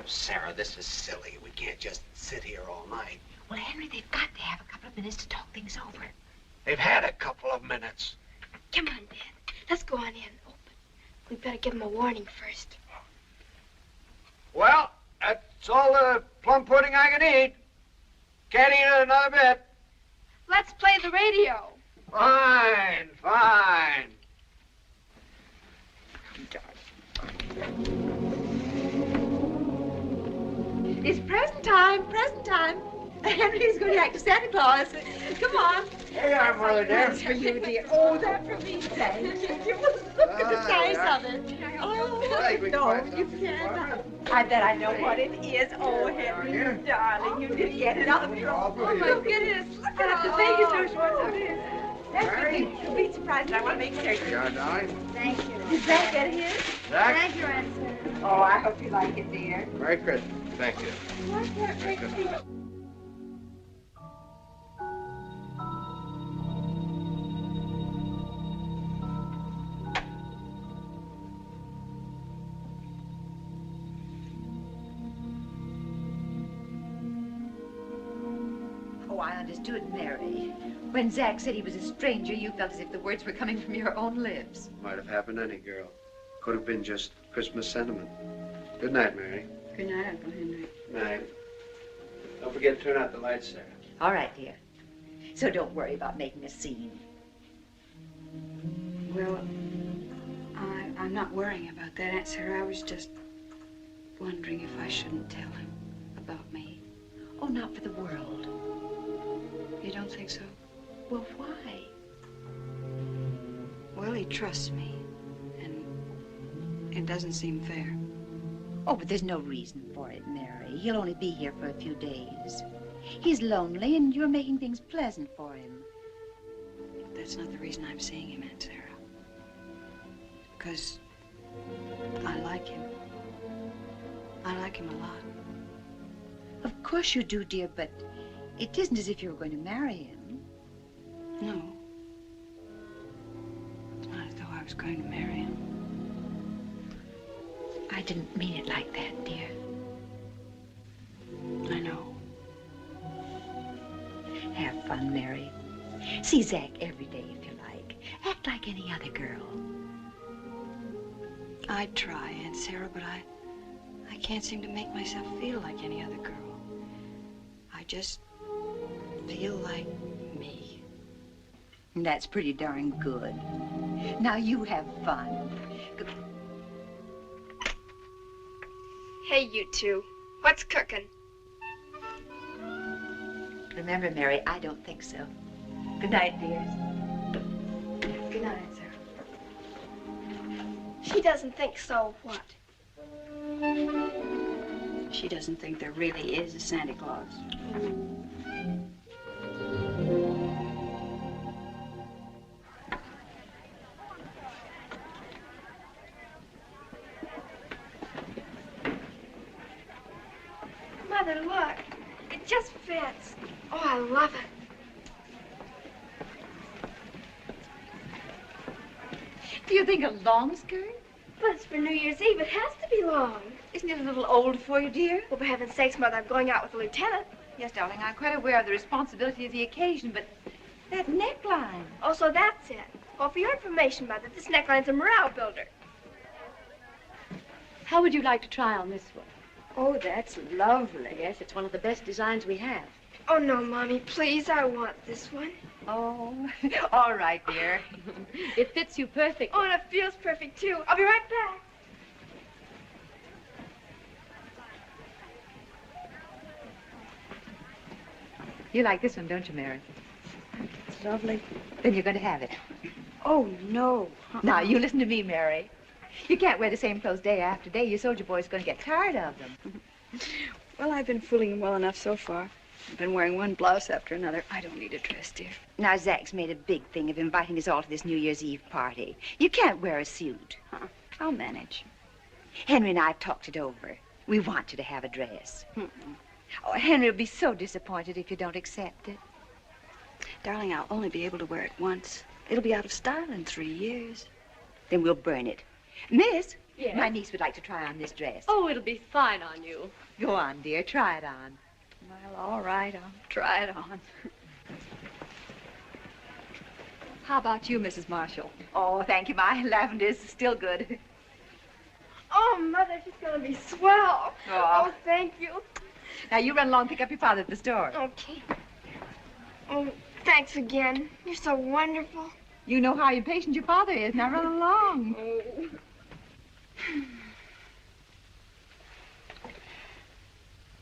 Sarah, this is silly. We can't just sit here all night. Well, Henry, they've got to have a couple of minutes to talk things over. They've had a couple of minutes. Come on, Dad. Let's go on in. Oh, but we better give him a warning first. Well, that's all the plum pudding I can eat. Can't eat another bit. Let's play the radio. Fine, fine. It's present time, present time. Henry's going to act as Santa Claus. Come on. Here you are, Mother dear. That's for you, dear. Oh, that's for me, thank you. Look at the size of it. Oh, no, you can't. I bet I know what it is. Oh, Henry, darling, you did get it off your own. Oh, look at it. Look at the thing is so short. That's for me. You'll be surprised. I want to make certain. Here you are, darling. Thank you. Did Zach get his? Zach? Thank you, Aunt Sarah. Oh, I hope you like it, dear. Merry Christmas. Thank you. Why can't Merry they Christmas. Oh, I understood, Mary. When Zach said he was a stranger, you felt as if the words were coming from your own lips. Might have happened to any girl. Could have been just Christmas sentiment. Good night, Mary. Good night, Uncle Henry. Night. Don't forget to turn out the lights, Sarah. All right, dear. So don't worry about making a scene. Well, I'm not worrying about that, Aunt Sarah. I was just wondering if I shouldn't tell him about me. Oh, not for the world. You don't think so? Well, why? Well, he trusts me, and it doesn't seem fair. Oh, but there's no reason for it, Mary. He'll only be here for a few days. He's lonely, and you're making things pleasant for him. That's not the reason I'm seeing him, Aunt Sarah. Because I like him. I like him a lot. Of course you do, dear, but it isn't as if you were going to marry him. No. It's not as though I was going to marry him. I didn't mean it like that, dear. I know. Have fun, Mary. See Zach every day if you like. Act like any other girl. I try, Aunt Sarah, but I can't seem to make myself feel like any other girl. I just feel like me. That's pretty darn good. Now you have fun. Hey, you two. What's cooking? Remember, Mary, I don't think so. Good night, dears. Good night, Aunt Sarah. She doesn't think so, what? She doesn't think there really is a Santa Claus. Mother, look. It just fits. Oh, I love it. Do you think a long skirt? But it's for New Year's Eve. It has to be long. Isn't it a little old for you, dear? Well, for heaven's sakes, Mother, I'm going out with the lieutenant. Yes, darling, I'm quite aware of the responsibility of the occasion, but that neckline. Oh, so that's it. Well, for your information, Mother, this neckline's a morale builder. How would you like to try on this one? Oh, that's lovely. Yes, it's one of the best designs we have. Oh, no, Mommy, please, I want this one. Oh, all right, dear. It fits you perfectly. Oh, and it feels perfect, too. I'll be right back. You like this one, don't you, Mary? It's lovely. Then you're going to have it. Oh, no. Now, you listen to me, Mary. You can't wear the same clothes day after day. Your soldier boy's going to get tired of them. Well, I've been fooling him well enough so far. I've been wearing one blouse after another. I don't need a dress, dear. Now, Zach's made a big thing of inviting us all to this New Year's Eve party. You can't wear a suit. Huh. I'll manage. Henry and I have talked it over. We want you to have a dress. Mm-mm. Oh, Henry will be so disappointed if you don't accept it. Darling, I'll only be able to wear it once. It'll be out of style in 3 years. Then we'll burn it. Miss, Yes? my niece would like to try on this dress. Oh, it'll be fine on you. Go on, dear. Try it on. Well, all right. I'll try it on. How about you, Mrs. Marshall? Oh, thank you. My lavender is still good. Oh, Mother, she's going to be swell. Oh. Oh, thank you. Now, you run along and pick up your father at the store. Okay. Oh, thanks again. You're so wonderful. You know how impatient your father is. Now, run along. Oh.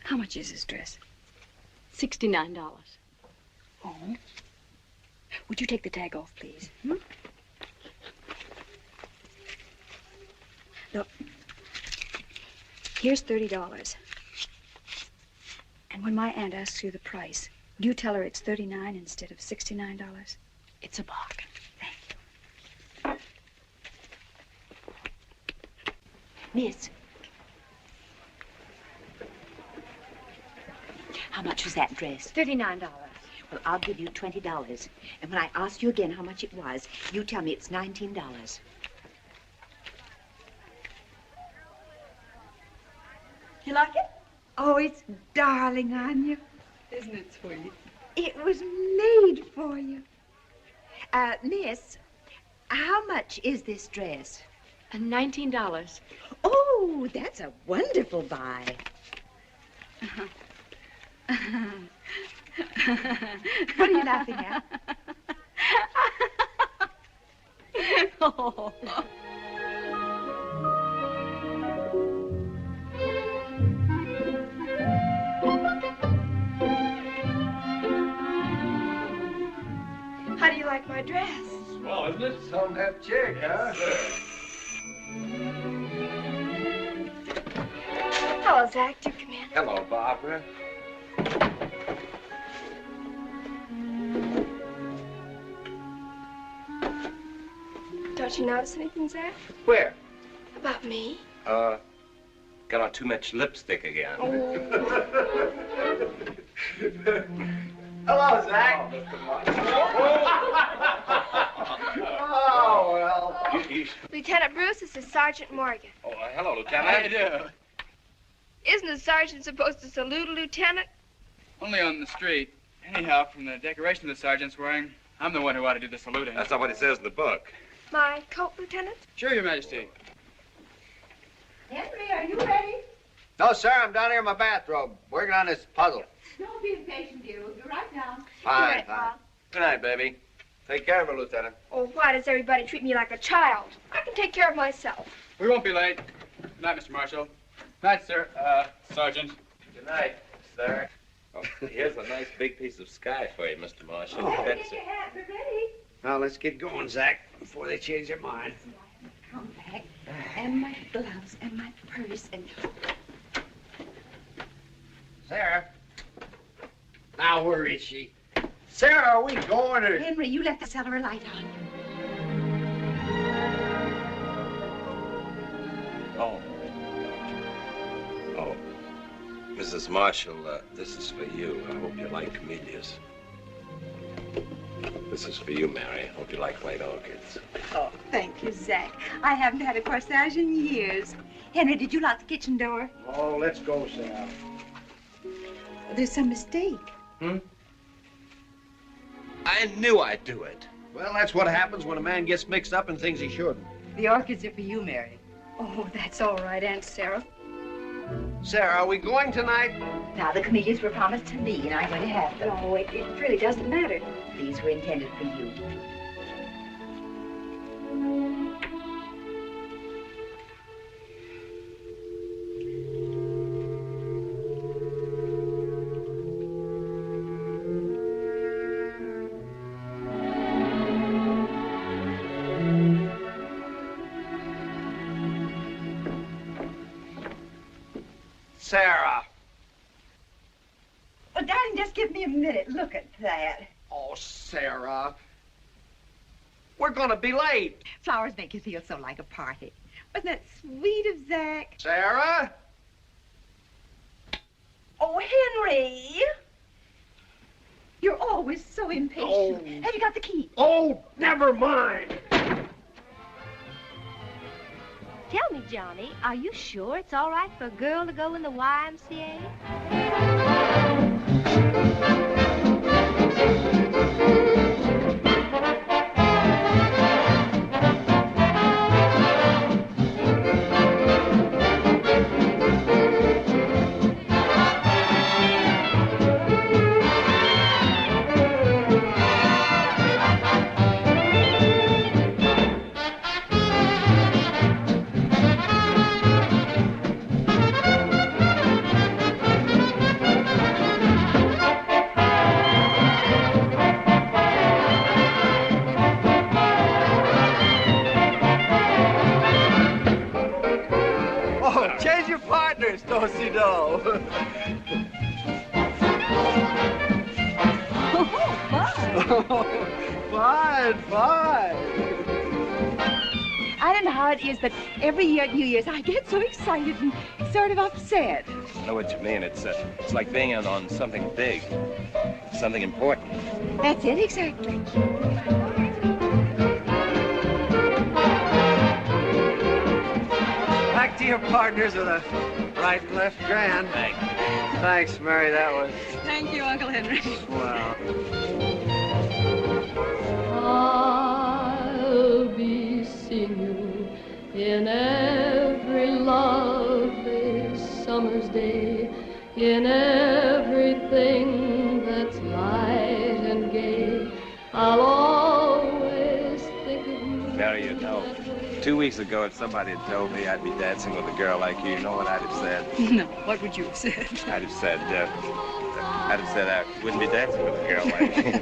How much is this dress? $69. Oh. Would you take the tag off, please? Hmm? Look. Here's $30. And when my aunt asks you the price, do you tell her it's $39 instead of $69? It's a bargain. Thank you. Miss. How much was that dress? $39. Well, I'll give you $20. And when I ask you again how much it was, you tell me it's $19. You like it? Oh, it's darling on you. Isn't it sweet? It was made for you. Miss, how much is this dress? $19. Oh, that's a wonderful buy. What are you laughing at? Oh. How do you like my dress? Well, isn't it? Some have chick, huh? Hello, Zach. Do come in. Hello, Barbara. Don't you notice anything, Zach? Where? About me? Got on too much lipstick again. Hello, Zach. Oh, well. Lieutenant Bruce, this is Sergeant Morgan. Oh, hello, Lieutenant. How you do? Isn't a sergeant supposed to salute a lieutenant? Only on the street. Anyhow, from the decoration the sergeant's wearing, I'm the one who ought to do the saluting. That's not what it says in the book. My coat, Lieutenant? Sure, Your Majesty. Henry, are you ready? No, sir, I'm down here in my bathrobe, working on this puzzle. Don't be impatient, dear. We'll be right down. Fine, fine. Good night, baby. Take care of her, Lieutenant. Oh, why does everybody treat me like a child? I can take care of myself. We won't be late. Good night, Mr. Marshall. Night, sir. Sergeant. Good night, sir. Oh, here's a nice big piece of sky for you, Mr. Marshall. Oh, That's get your it. hat. We're ready. Now, let's get going, Zach, before they change their mind. Come back. And my gloves and my purse and... Sarah. Now, where is she? Sarah, are we going or... Henry, you left the cellar light on. Oh. Oh. Mrs. Marshall, this is for you. I hope you like camellias. This is for you, Mary. I hope you like white orchids. Oh, thank you, Zach. I haven't had a corsage in years. Henry, did you lock the kitchen door? Oh, let's go, Sarah. There's some mistake. Hmm? I knew I'd do it. Well, that's what happens when a man gets mixed up in things he shouldn't. The orchids are for you, Mary. Oh, that's all right, Aunt Sarah. Sarah, are we going tonight? Now, the camellias were promised to me, and I'm going to have them. No, it really doesn't matter. These were intended for you. Sarah. Oh, darling, just give me a minute. Look at that. Oh, Sarah. We're gonna be late. Flowers make you feel so like a party. Wasn't that sweet of Zach? Sarah? Oh, Henry. You're always so impatient. Oh. Have you got the key? Oh, never mind. Tell me, Johnny, are you sure it's all right for a girl to go in the YMCA? Do-si-do. Oh, Fine, fine. I don't know how it is, but every year at New Year's, I get so excited and sort of upset. I know what you mean. It's like being in on something big, something important. That's it, exactly. Back to your partners with a right and left grand. Thanks, Mary. That was Thank you, Uncle Henry. wow. I'll be seeing you in every lovely summer's day, in everything that's light and gay. I'll always think of you. Mary, you know, 2 weeks ago, if somebody had told me I'd be dancing with a girl like you know what I'd have said? No, what would you have said? I'd have said I wouldn't be dancing with a girl like you.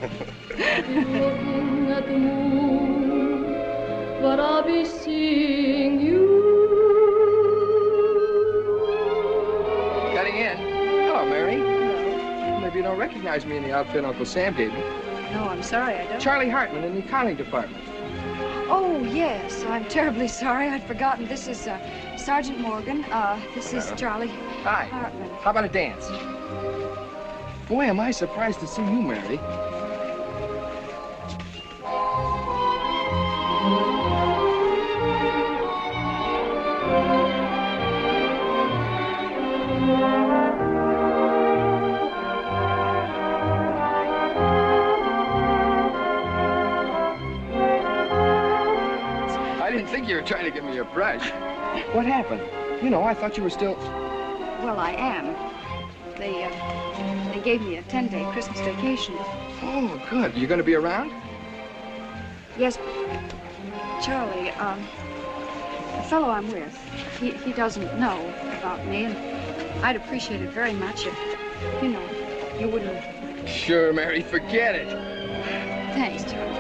Looking at the moon, but I'll be seeing you. Cutting in. Hello, Mary. Hello. Maybe you don't recognize me in the outfit Uncle Sam gave me. No, I'm sorry, I don't. Charlie Hartman in the accounting department. Oh, yes. I'm terribly sorry. I'd forgotten. This is Sergeant Morgan. This is Charlie Hi. Hartman. How about a dance? Boy, am I surprised to see you, Mary. I didn't think you were trying to give me a brush. What happened? You know, I thought you were still... Well, I am. They gave me a 10-day Christmas vacation. Oh, good. You going to be around? Yes, Charlie, the fellow I'm with, he doesn't know about me, and I'd appreciate it very much if, you know, you wouldn't... Sure, Mary, forget it. Thanks, Charlie.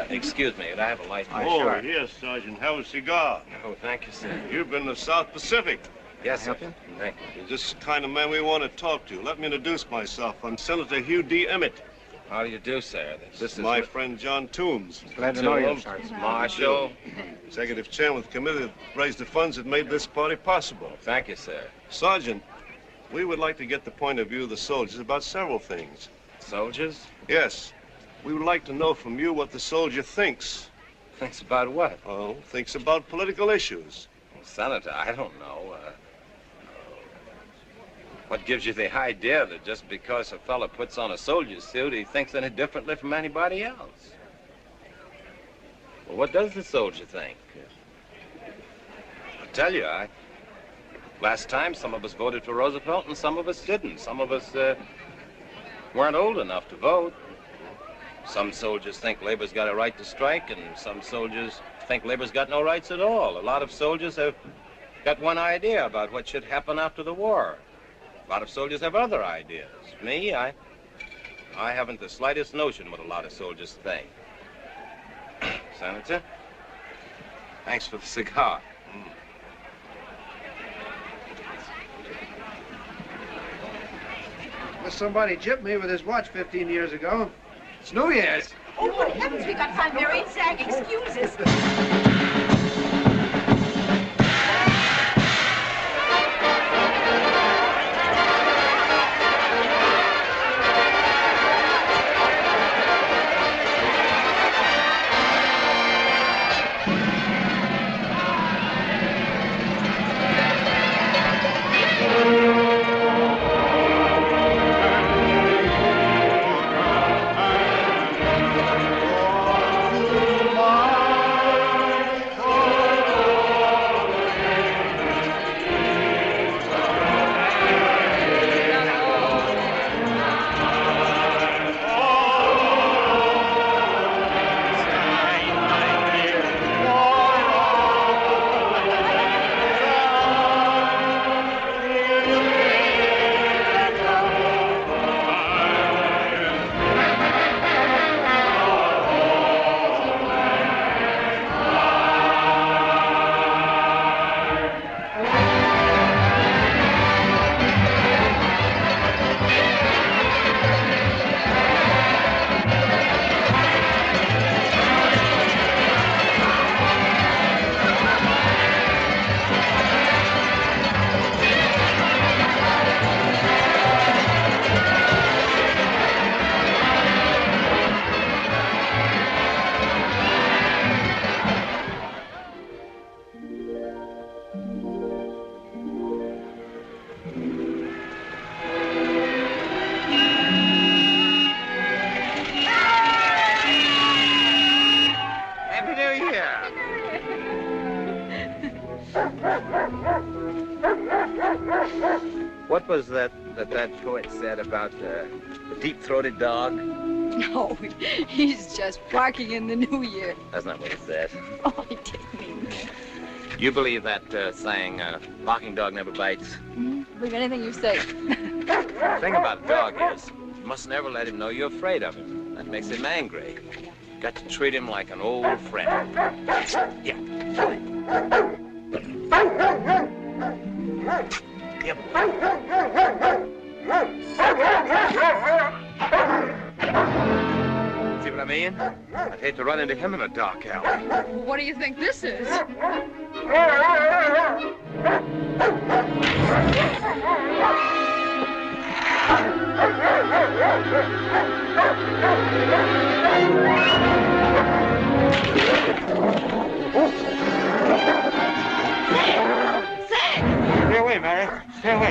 Excuse me, I have a light. Oh, yes, Sergeant. Have a cigar. Oh, thank you, sir. You've been to South Pacific. Yes, sir. Thank you. You're just the kind of man we want to talk to. Let me introduce myself. I'm Senator Hugh D. Emmett. How do you do, sir? This is my friend John Toombs. Glad to know you, Sergeant. Marshall. Executive Chairman of the committee that raised the funds that made this party possible. Thank you, sir. Sergeant, we would like to get the point of view of the soldiers about several things. Soldiers? Yes. We would like to know from you what the soldier thinks. Thinks about what? Oh, thinks about political issues. Well, Senator, I don't know. What gives you the idea that just because a fella puts on a soldier's suit, he thinks any differently from anybody else? Well, what does the soldier think? I'll tell you, last time some of us voted for Roosevelt and some of us didn't. Some of us weren't old enough to vote. Some soldiers think labor's got a right to strike, and some soldiers think labor's got no rights at all. A lot of soldiers have got one idea about what should happen after the war. A lot of soldiers have other ideas. Me, I haven't the slightest notion what a lot of soldiers think. Senator, thanks for the cigar. Well, somebody gypped me with his watch 15 years ago. It's New Year's. Oh, good heavens, we got to find Mary and Zach. Excuses. What was that poet said about the deep-throated dog? No, he's just barking in the new year. That's not what it said. Oh, he didn't mean that. You believe that saying, barking dog never bites? Believe anything you say. The thing about a dog is, you must never let him know you're afraid of him. That makes him angry. You got to treat him like an old friend. Yeah. Yep. See what I mean? I'd hate to run into him in a dark alley. What do you think this is? Stay away, Mary. Stay away.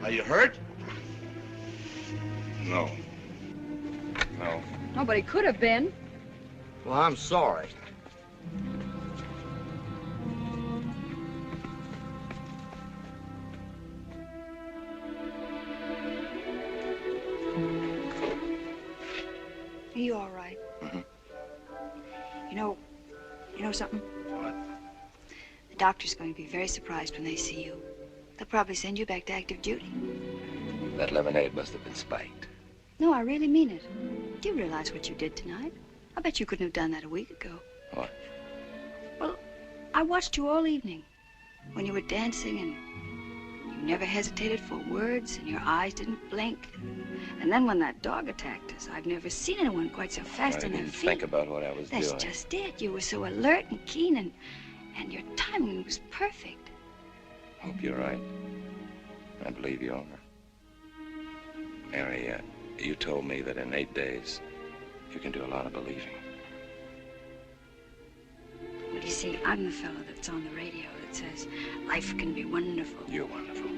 Are you hurt? No. No. Nobody could have been. Well, I'm sorry. Are you all right? Mm-hmm. You know something? What? The doctor's going to be very surprised when they see you. They'll probably send you back to active duty. That lemonade must have been spiked. No, I really mean it. Do you realize what you did tonight? I bet you couldn't have done that a week ago. What? Well, I watched you all evening when you were dancing, and you never hesitated for words, and your eyes didn't blink. And then when that dog attacked us, I've never seen anyone quite so fast on I their didn't feet. think about what I was That's doing. just it. You were so alert and keen, and your timing was perfect. Hope you're right. I believe you are. Mary, you told me that in 8 days, you can do a lot of believing. But you see, I'm the fellow that's on the radio that says life can be wonderful. You're wonderful.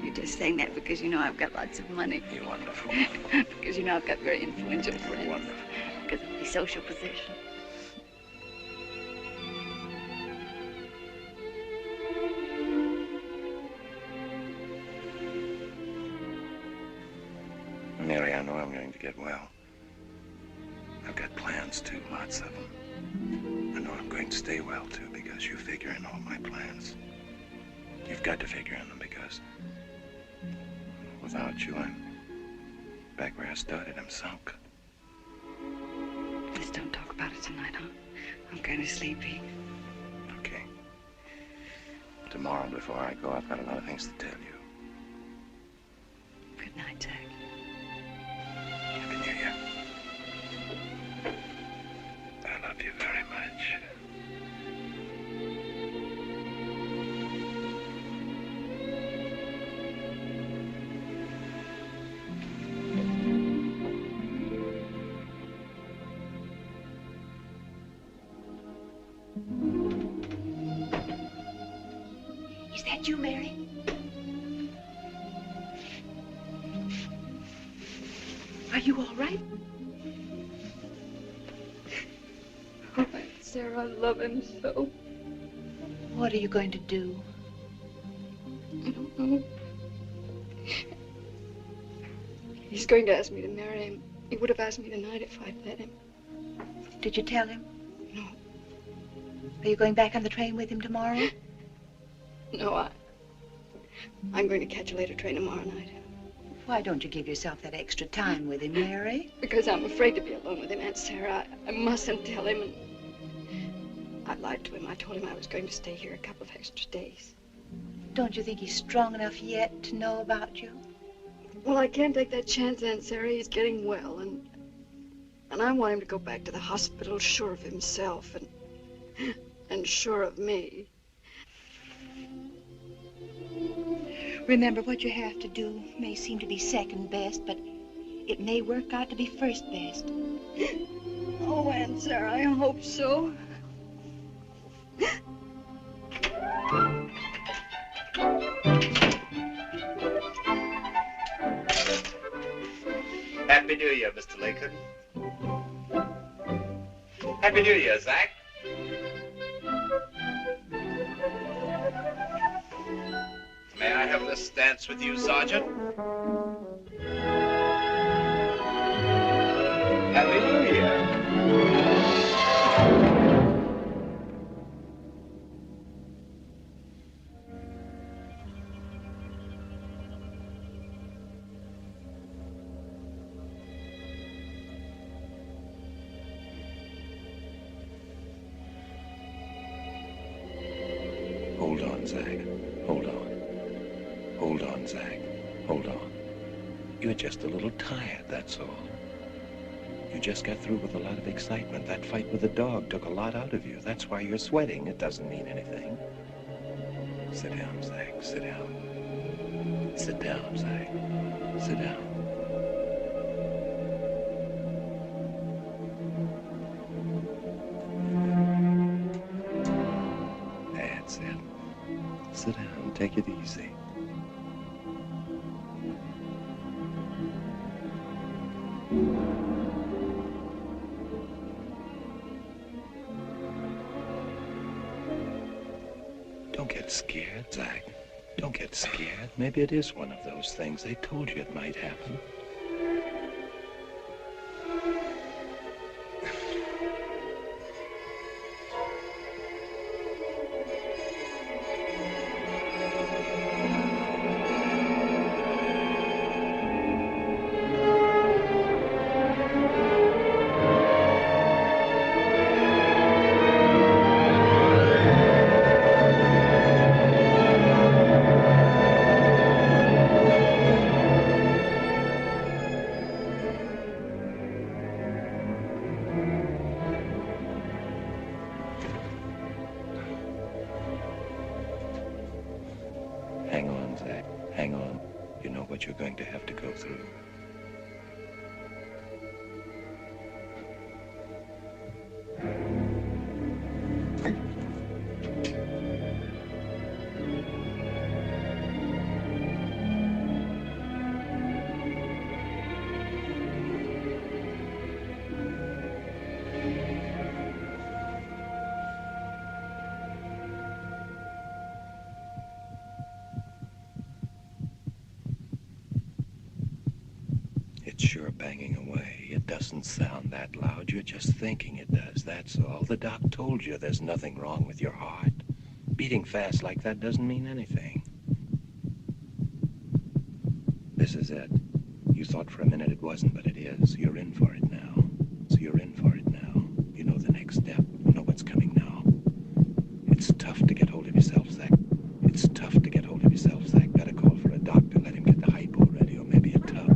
You're just saying that because you know I've got lots of money. You're wonderful. Because you know I've got very influential friends. Wonderful. Because of my social position. Mary, I know I'm going to get well. I've got plans, too, lots of them. I know I'm going to stay well, too, because you figure in all my plans. You've got to figure in them, because without you, I'm back where I started. I'm sunk. Let's don't talk about it tonight, huh? I'm kind of sleepy. Okay. Tomorrow, before I go, I've got a lot of things to tell you. Good night, Jack. Happy New Year. I love you very much. Is that you, Mary? Are you all right? Oh, Aunt Sarah, I love him so. What are you going to do? I don't know. He's going to ask me to marry him. He would have asked me tonight if I'd let him. Did you tell him? No. Are you going back on the train with him tomorrow? No, I'm going to catch a later train tomorrow night. Why don't you give yourself that extra time with him, Mary? Because I'm afraid to be alone with him, Aunt Sarah. I mustn't tell him. And I lied to him. I told him I was going to stay here a couple of extra days. Don't you think he's strong enough yet to know about you? Well, I can't take that chance, Aunt Sarah. He's getting well, and I want him to go back to the hospital sure of himself and sure of me. Remember, what you have to do may seem to be second best, but it may work out to be first best. Oh, Aunt Sarah, I hope so. Happy New Year, Mr. Lincoln. Happy New Year, Zach. May I have this dance with you, Sergeant? Happy New Year. Hold on, Zach. Hold on. Hold on, Zach. Hold on. You're just a little tired, that's all. You just got through with a lot of excitement. That fight with the dog took a lot out of you. That's why you're sweating. It doesn't mean anything. Sit down, Zach. Sit down. Sit down, Zach. Sit down. That's it. Sit down. Take it easy. Don't get scared, Zach. Don't get scared. Maybe it is one of those things. They told you it might happen. Hang on, Zach. Hang on. You know what you're going to have to go through. It's sure banging away. It doesn't sound that loud. You're just thinking it does, that's all. The doc told you there's nothing wrong with your heart. Beating fast like that doesn't mean anything. This is it. You thought for a minute it wasn't, but it is. You're in for it now. So you're in for it now. You know the next step. You know what's coming now. It's tough to get hold of yourself, Zach. It's tough to get hold of yourself, Zach. Better call for a doctor. Let him get the hypo ready, or maybe a tub.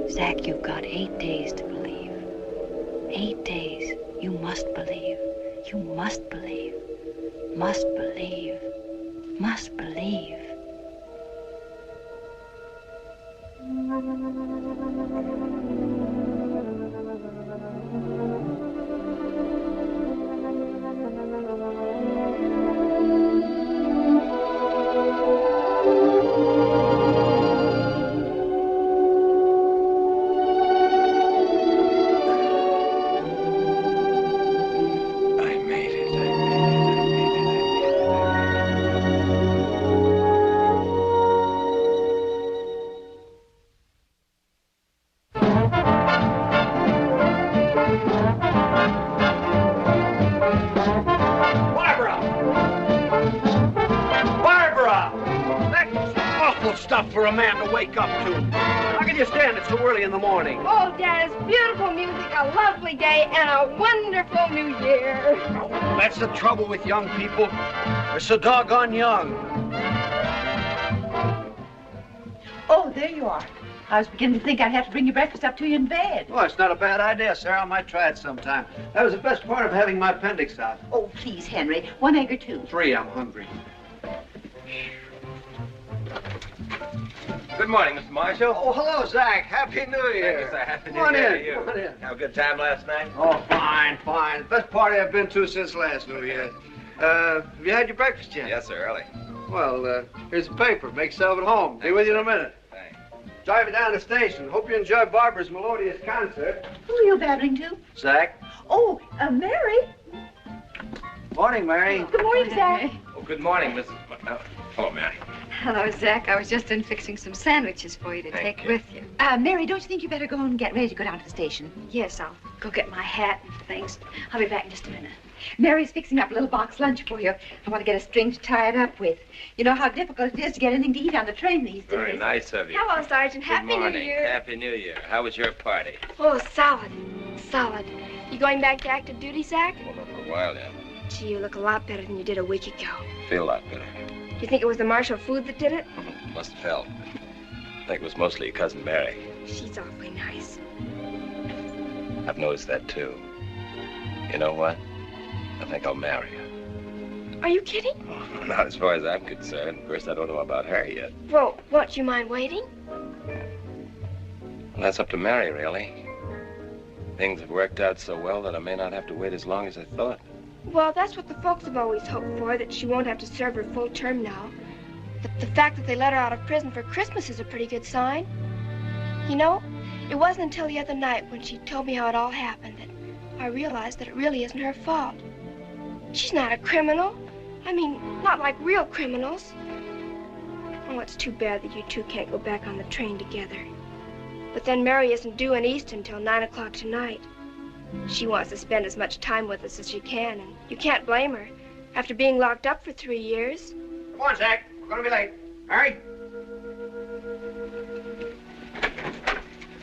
Zach, you've got 8 days to believe. 8 days. You must believe. You must believe. Must believe. Must believe. For a man to wake up to. How can you stand it so early in the morning? Oh, Dad, it's beautiful music, a lovely day, and a wonderful new year. Oh, that's the trouble with young people. They're so doggone young. Oh, there you are. I was beginning to think I'd have to bring your breakfast up to you in bed. Well, it's not a bad idea, Sarah. I might try it sometime. That was the best part of having my appendix out. Oh, please, Henry. 1 egg or 2? 3, I'm hungry. Good morning, Mr. Marshall. Oh, hello, Zach. Happy New Year. Thank you, sir. Happy New Come on Year in. to you. Come on in. Have a good time last night? Oh, fine, fine. Best party I've been to since last New Year. Have you had your breakfast yet? Yes, sir, early. Well, here's a paper. Make yourself at home. Be with you in a minute. Thanks. Drive you down to the station. Hope you enjoy Barbara's melodious concert. Who are you battling to? Zach. Oh, Mary. Morning, Mary. Good morning, Zach. Oh, good morning, Mrs. Hello, Mary. Hello, Zach. I was just in fixing some sandwiches for you to take with you. Mary, don't you think you better go and get ready to go down to the station? Yes, I'll go get my hat and things. I'll be back in just a minute. Mary's fixing up a little box lunch for you. I want to get a string to tie it up with. You know how difficult it is to get anything to eat on the train these days. Very nice of you. Hello, Sergeant. Happy Good morning. New Year. Happy New Year. How was your party? Oh, solid. Solid. You going back to active duty, Zach? Well, not for a while yet. Gee, you look a lot better than you did a week ago. Feel a lot better. You think it was the Marshall food that did it? Must have helped. I think it was mostly your cousin Mary. She's awfully nice. I've noticed that, too. You know what? I think I'll marry her. Are you kidding? Oh, not as far as I'm concerned. Of course, I don't know about her yet. Well, what, you mind waiting? Well, that's up to Mary, really. Things have worked out so well that I may not have to wait as long as I thought. Well, that's what the folks have always hoped for, that she won't have to serve her full term now. The fact that they let her out of prison for Christmas is a pretty good sign. You know, it wasn't until the other night when she told me how it all happened that I realized that it really isn't her fault. She's not a criminal. I mean, not like real criminals. Oh, it's too bad that you two can't go back on the train together. But then Mary isn't due in Easton until 9 o'clock tonight. She wants to spend as much time with us as she can, and you can't blame her after being locked up for 3 years. Come on, Zach. We're going to be late. Hurry.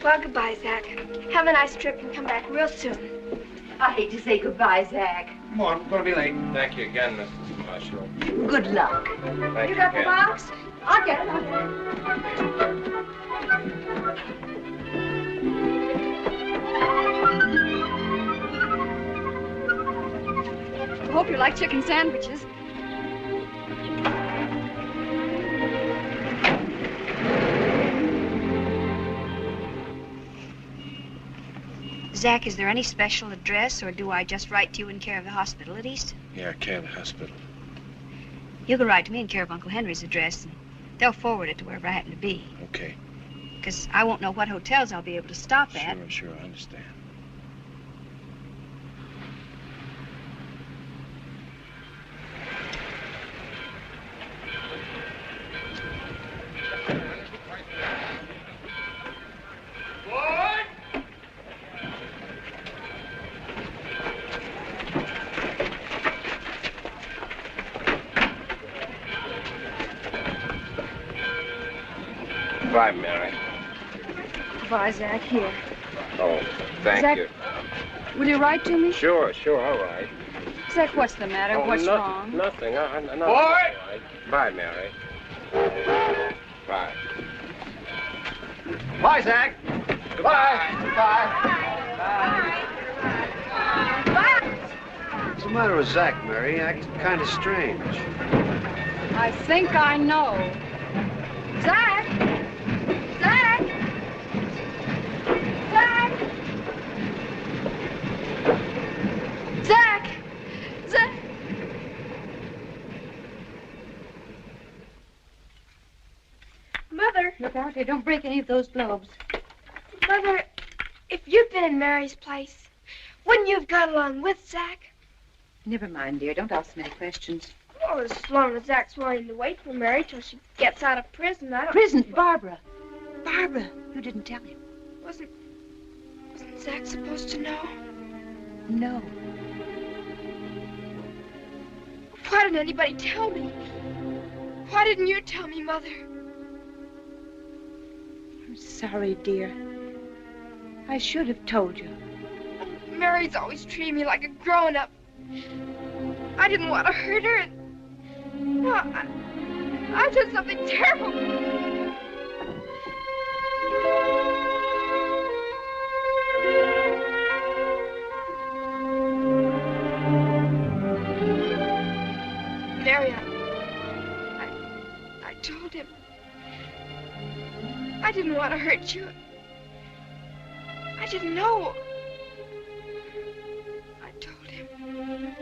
Well, goodbye, Zach. Have a nice trip and come back real soon. I hate to say goodbye, Zach. Come on, we're going to be late. Thank you again, Mrs. Marshall. Good luck. Thank You got the again. box? I'll get it. I'll get it. I hope you like chicken sandwiches. Zach, is there any special address, or do I just write to you in care of the hospital at Easton? Yeah, care of the hospital. You can write to me in care of Uncle Henry's address, and they'll forward it to wherever I happen to be. Okay. Because I won't know what hotels I'll be able to stop at. Sure, I understand. Bye, Mary. Goodbye, Zach. Here. Oh, thank Zach- you. Will you write to me? Sure, all right. Zach, what's the matter? Oh, What's nothing, wrong? Nothing. No, Boy! all right. Bye, Mary. Bye. Bye, Zach. Goodbye. What's the matter with Zach, Mary? Acting kind of strange. I think I know. Zach! Zach! Zach! Zach! Zach! Mother, Look out here. Don't break any of those globes. Mother, if you'd been in Mary's place, wouldn't you have got along with Zach? Never mind, dear. Don't ask many questions. Well, as long as Zach's willing to wait for Mary till she gets out of prison, I don't... Prison? Barbara. Barbara, you didn't tell him. Wasn't Zach supposed to know? No. Why didn't anybody tell me? Why didn't you tell me, Mother? I'm sorry, dear. I should have told you. Mary's always treated me like a grown-up. I didn't want to hurt her. No, I did something terrible. Mary, I told him. I didn't want to hurt you. I didn't know. I told him.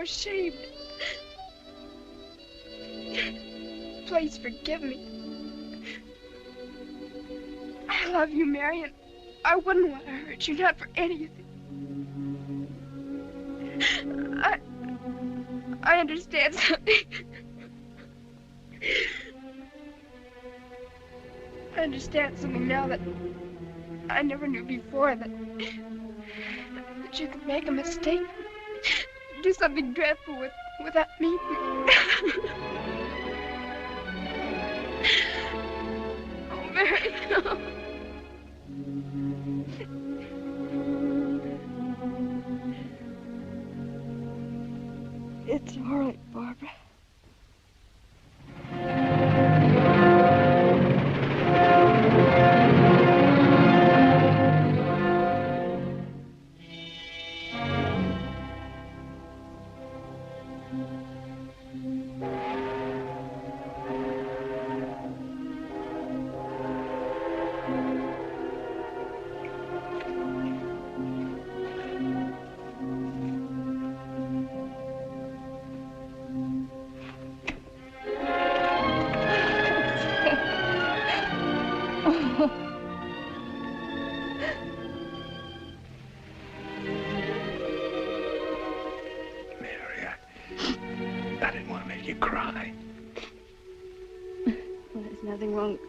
ashamed. Please forgive me. I love you, Mary, and I wouldn't want to hurt you, not for anything. I understand something. I understand something now that I never knew before, that you could make a mistake, do something dreadful without me. Oh, Mary, no. It's all right, Barbara.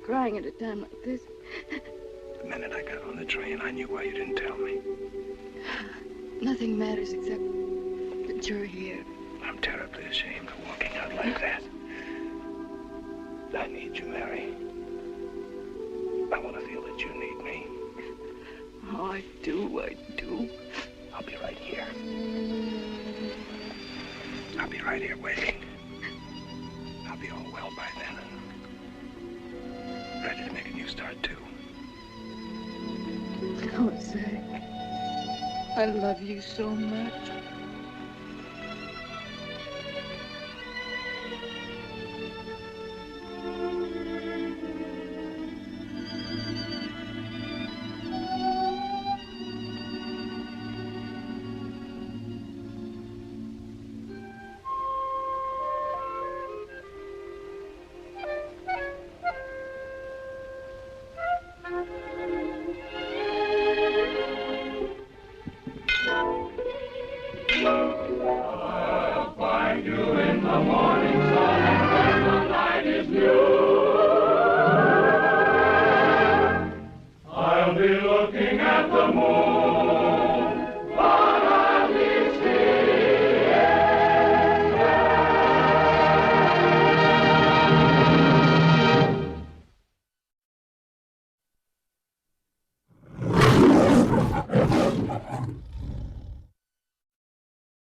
Crying at a time like this. The minute I got on the train, I knew why you didn't tell me. Nothing matters except that you're here. I'm terribly ashamed of walking out like that. I need you, Mary. I want to feel that you need me. Oh, I do. I'll be right here. I'll be right here waiting. I'll be all well by then. Ready to make a new start, too. Jose, I love you so much. I'll find you in the morning.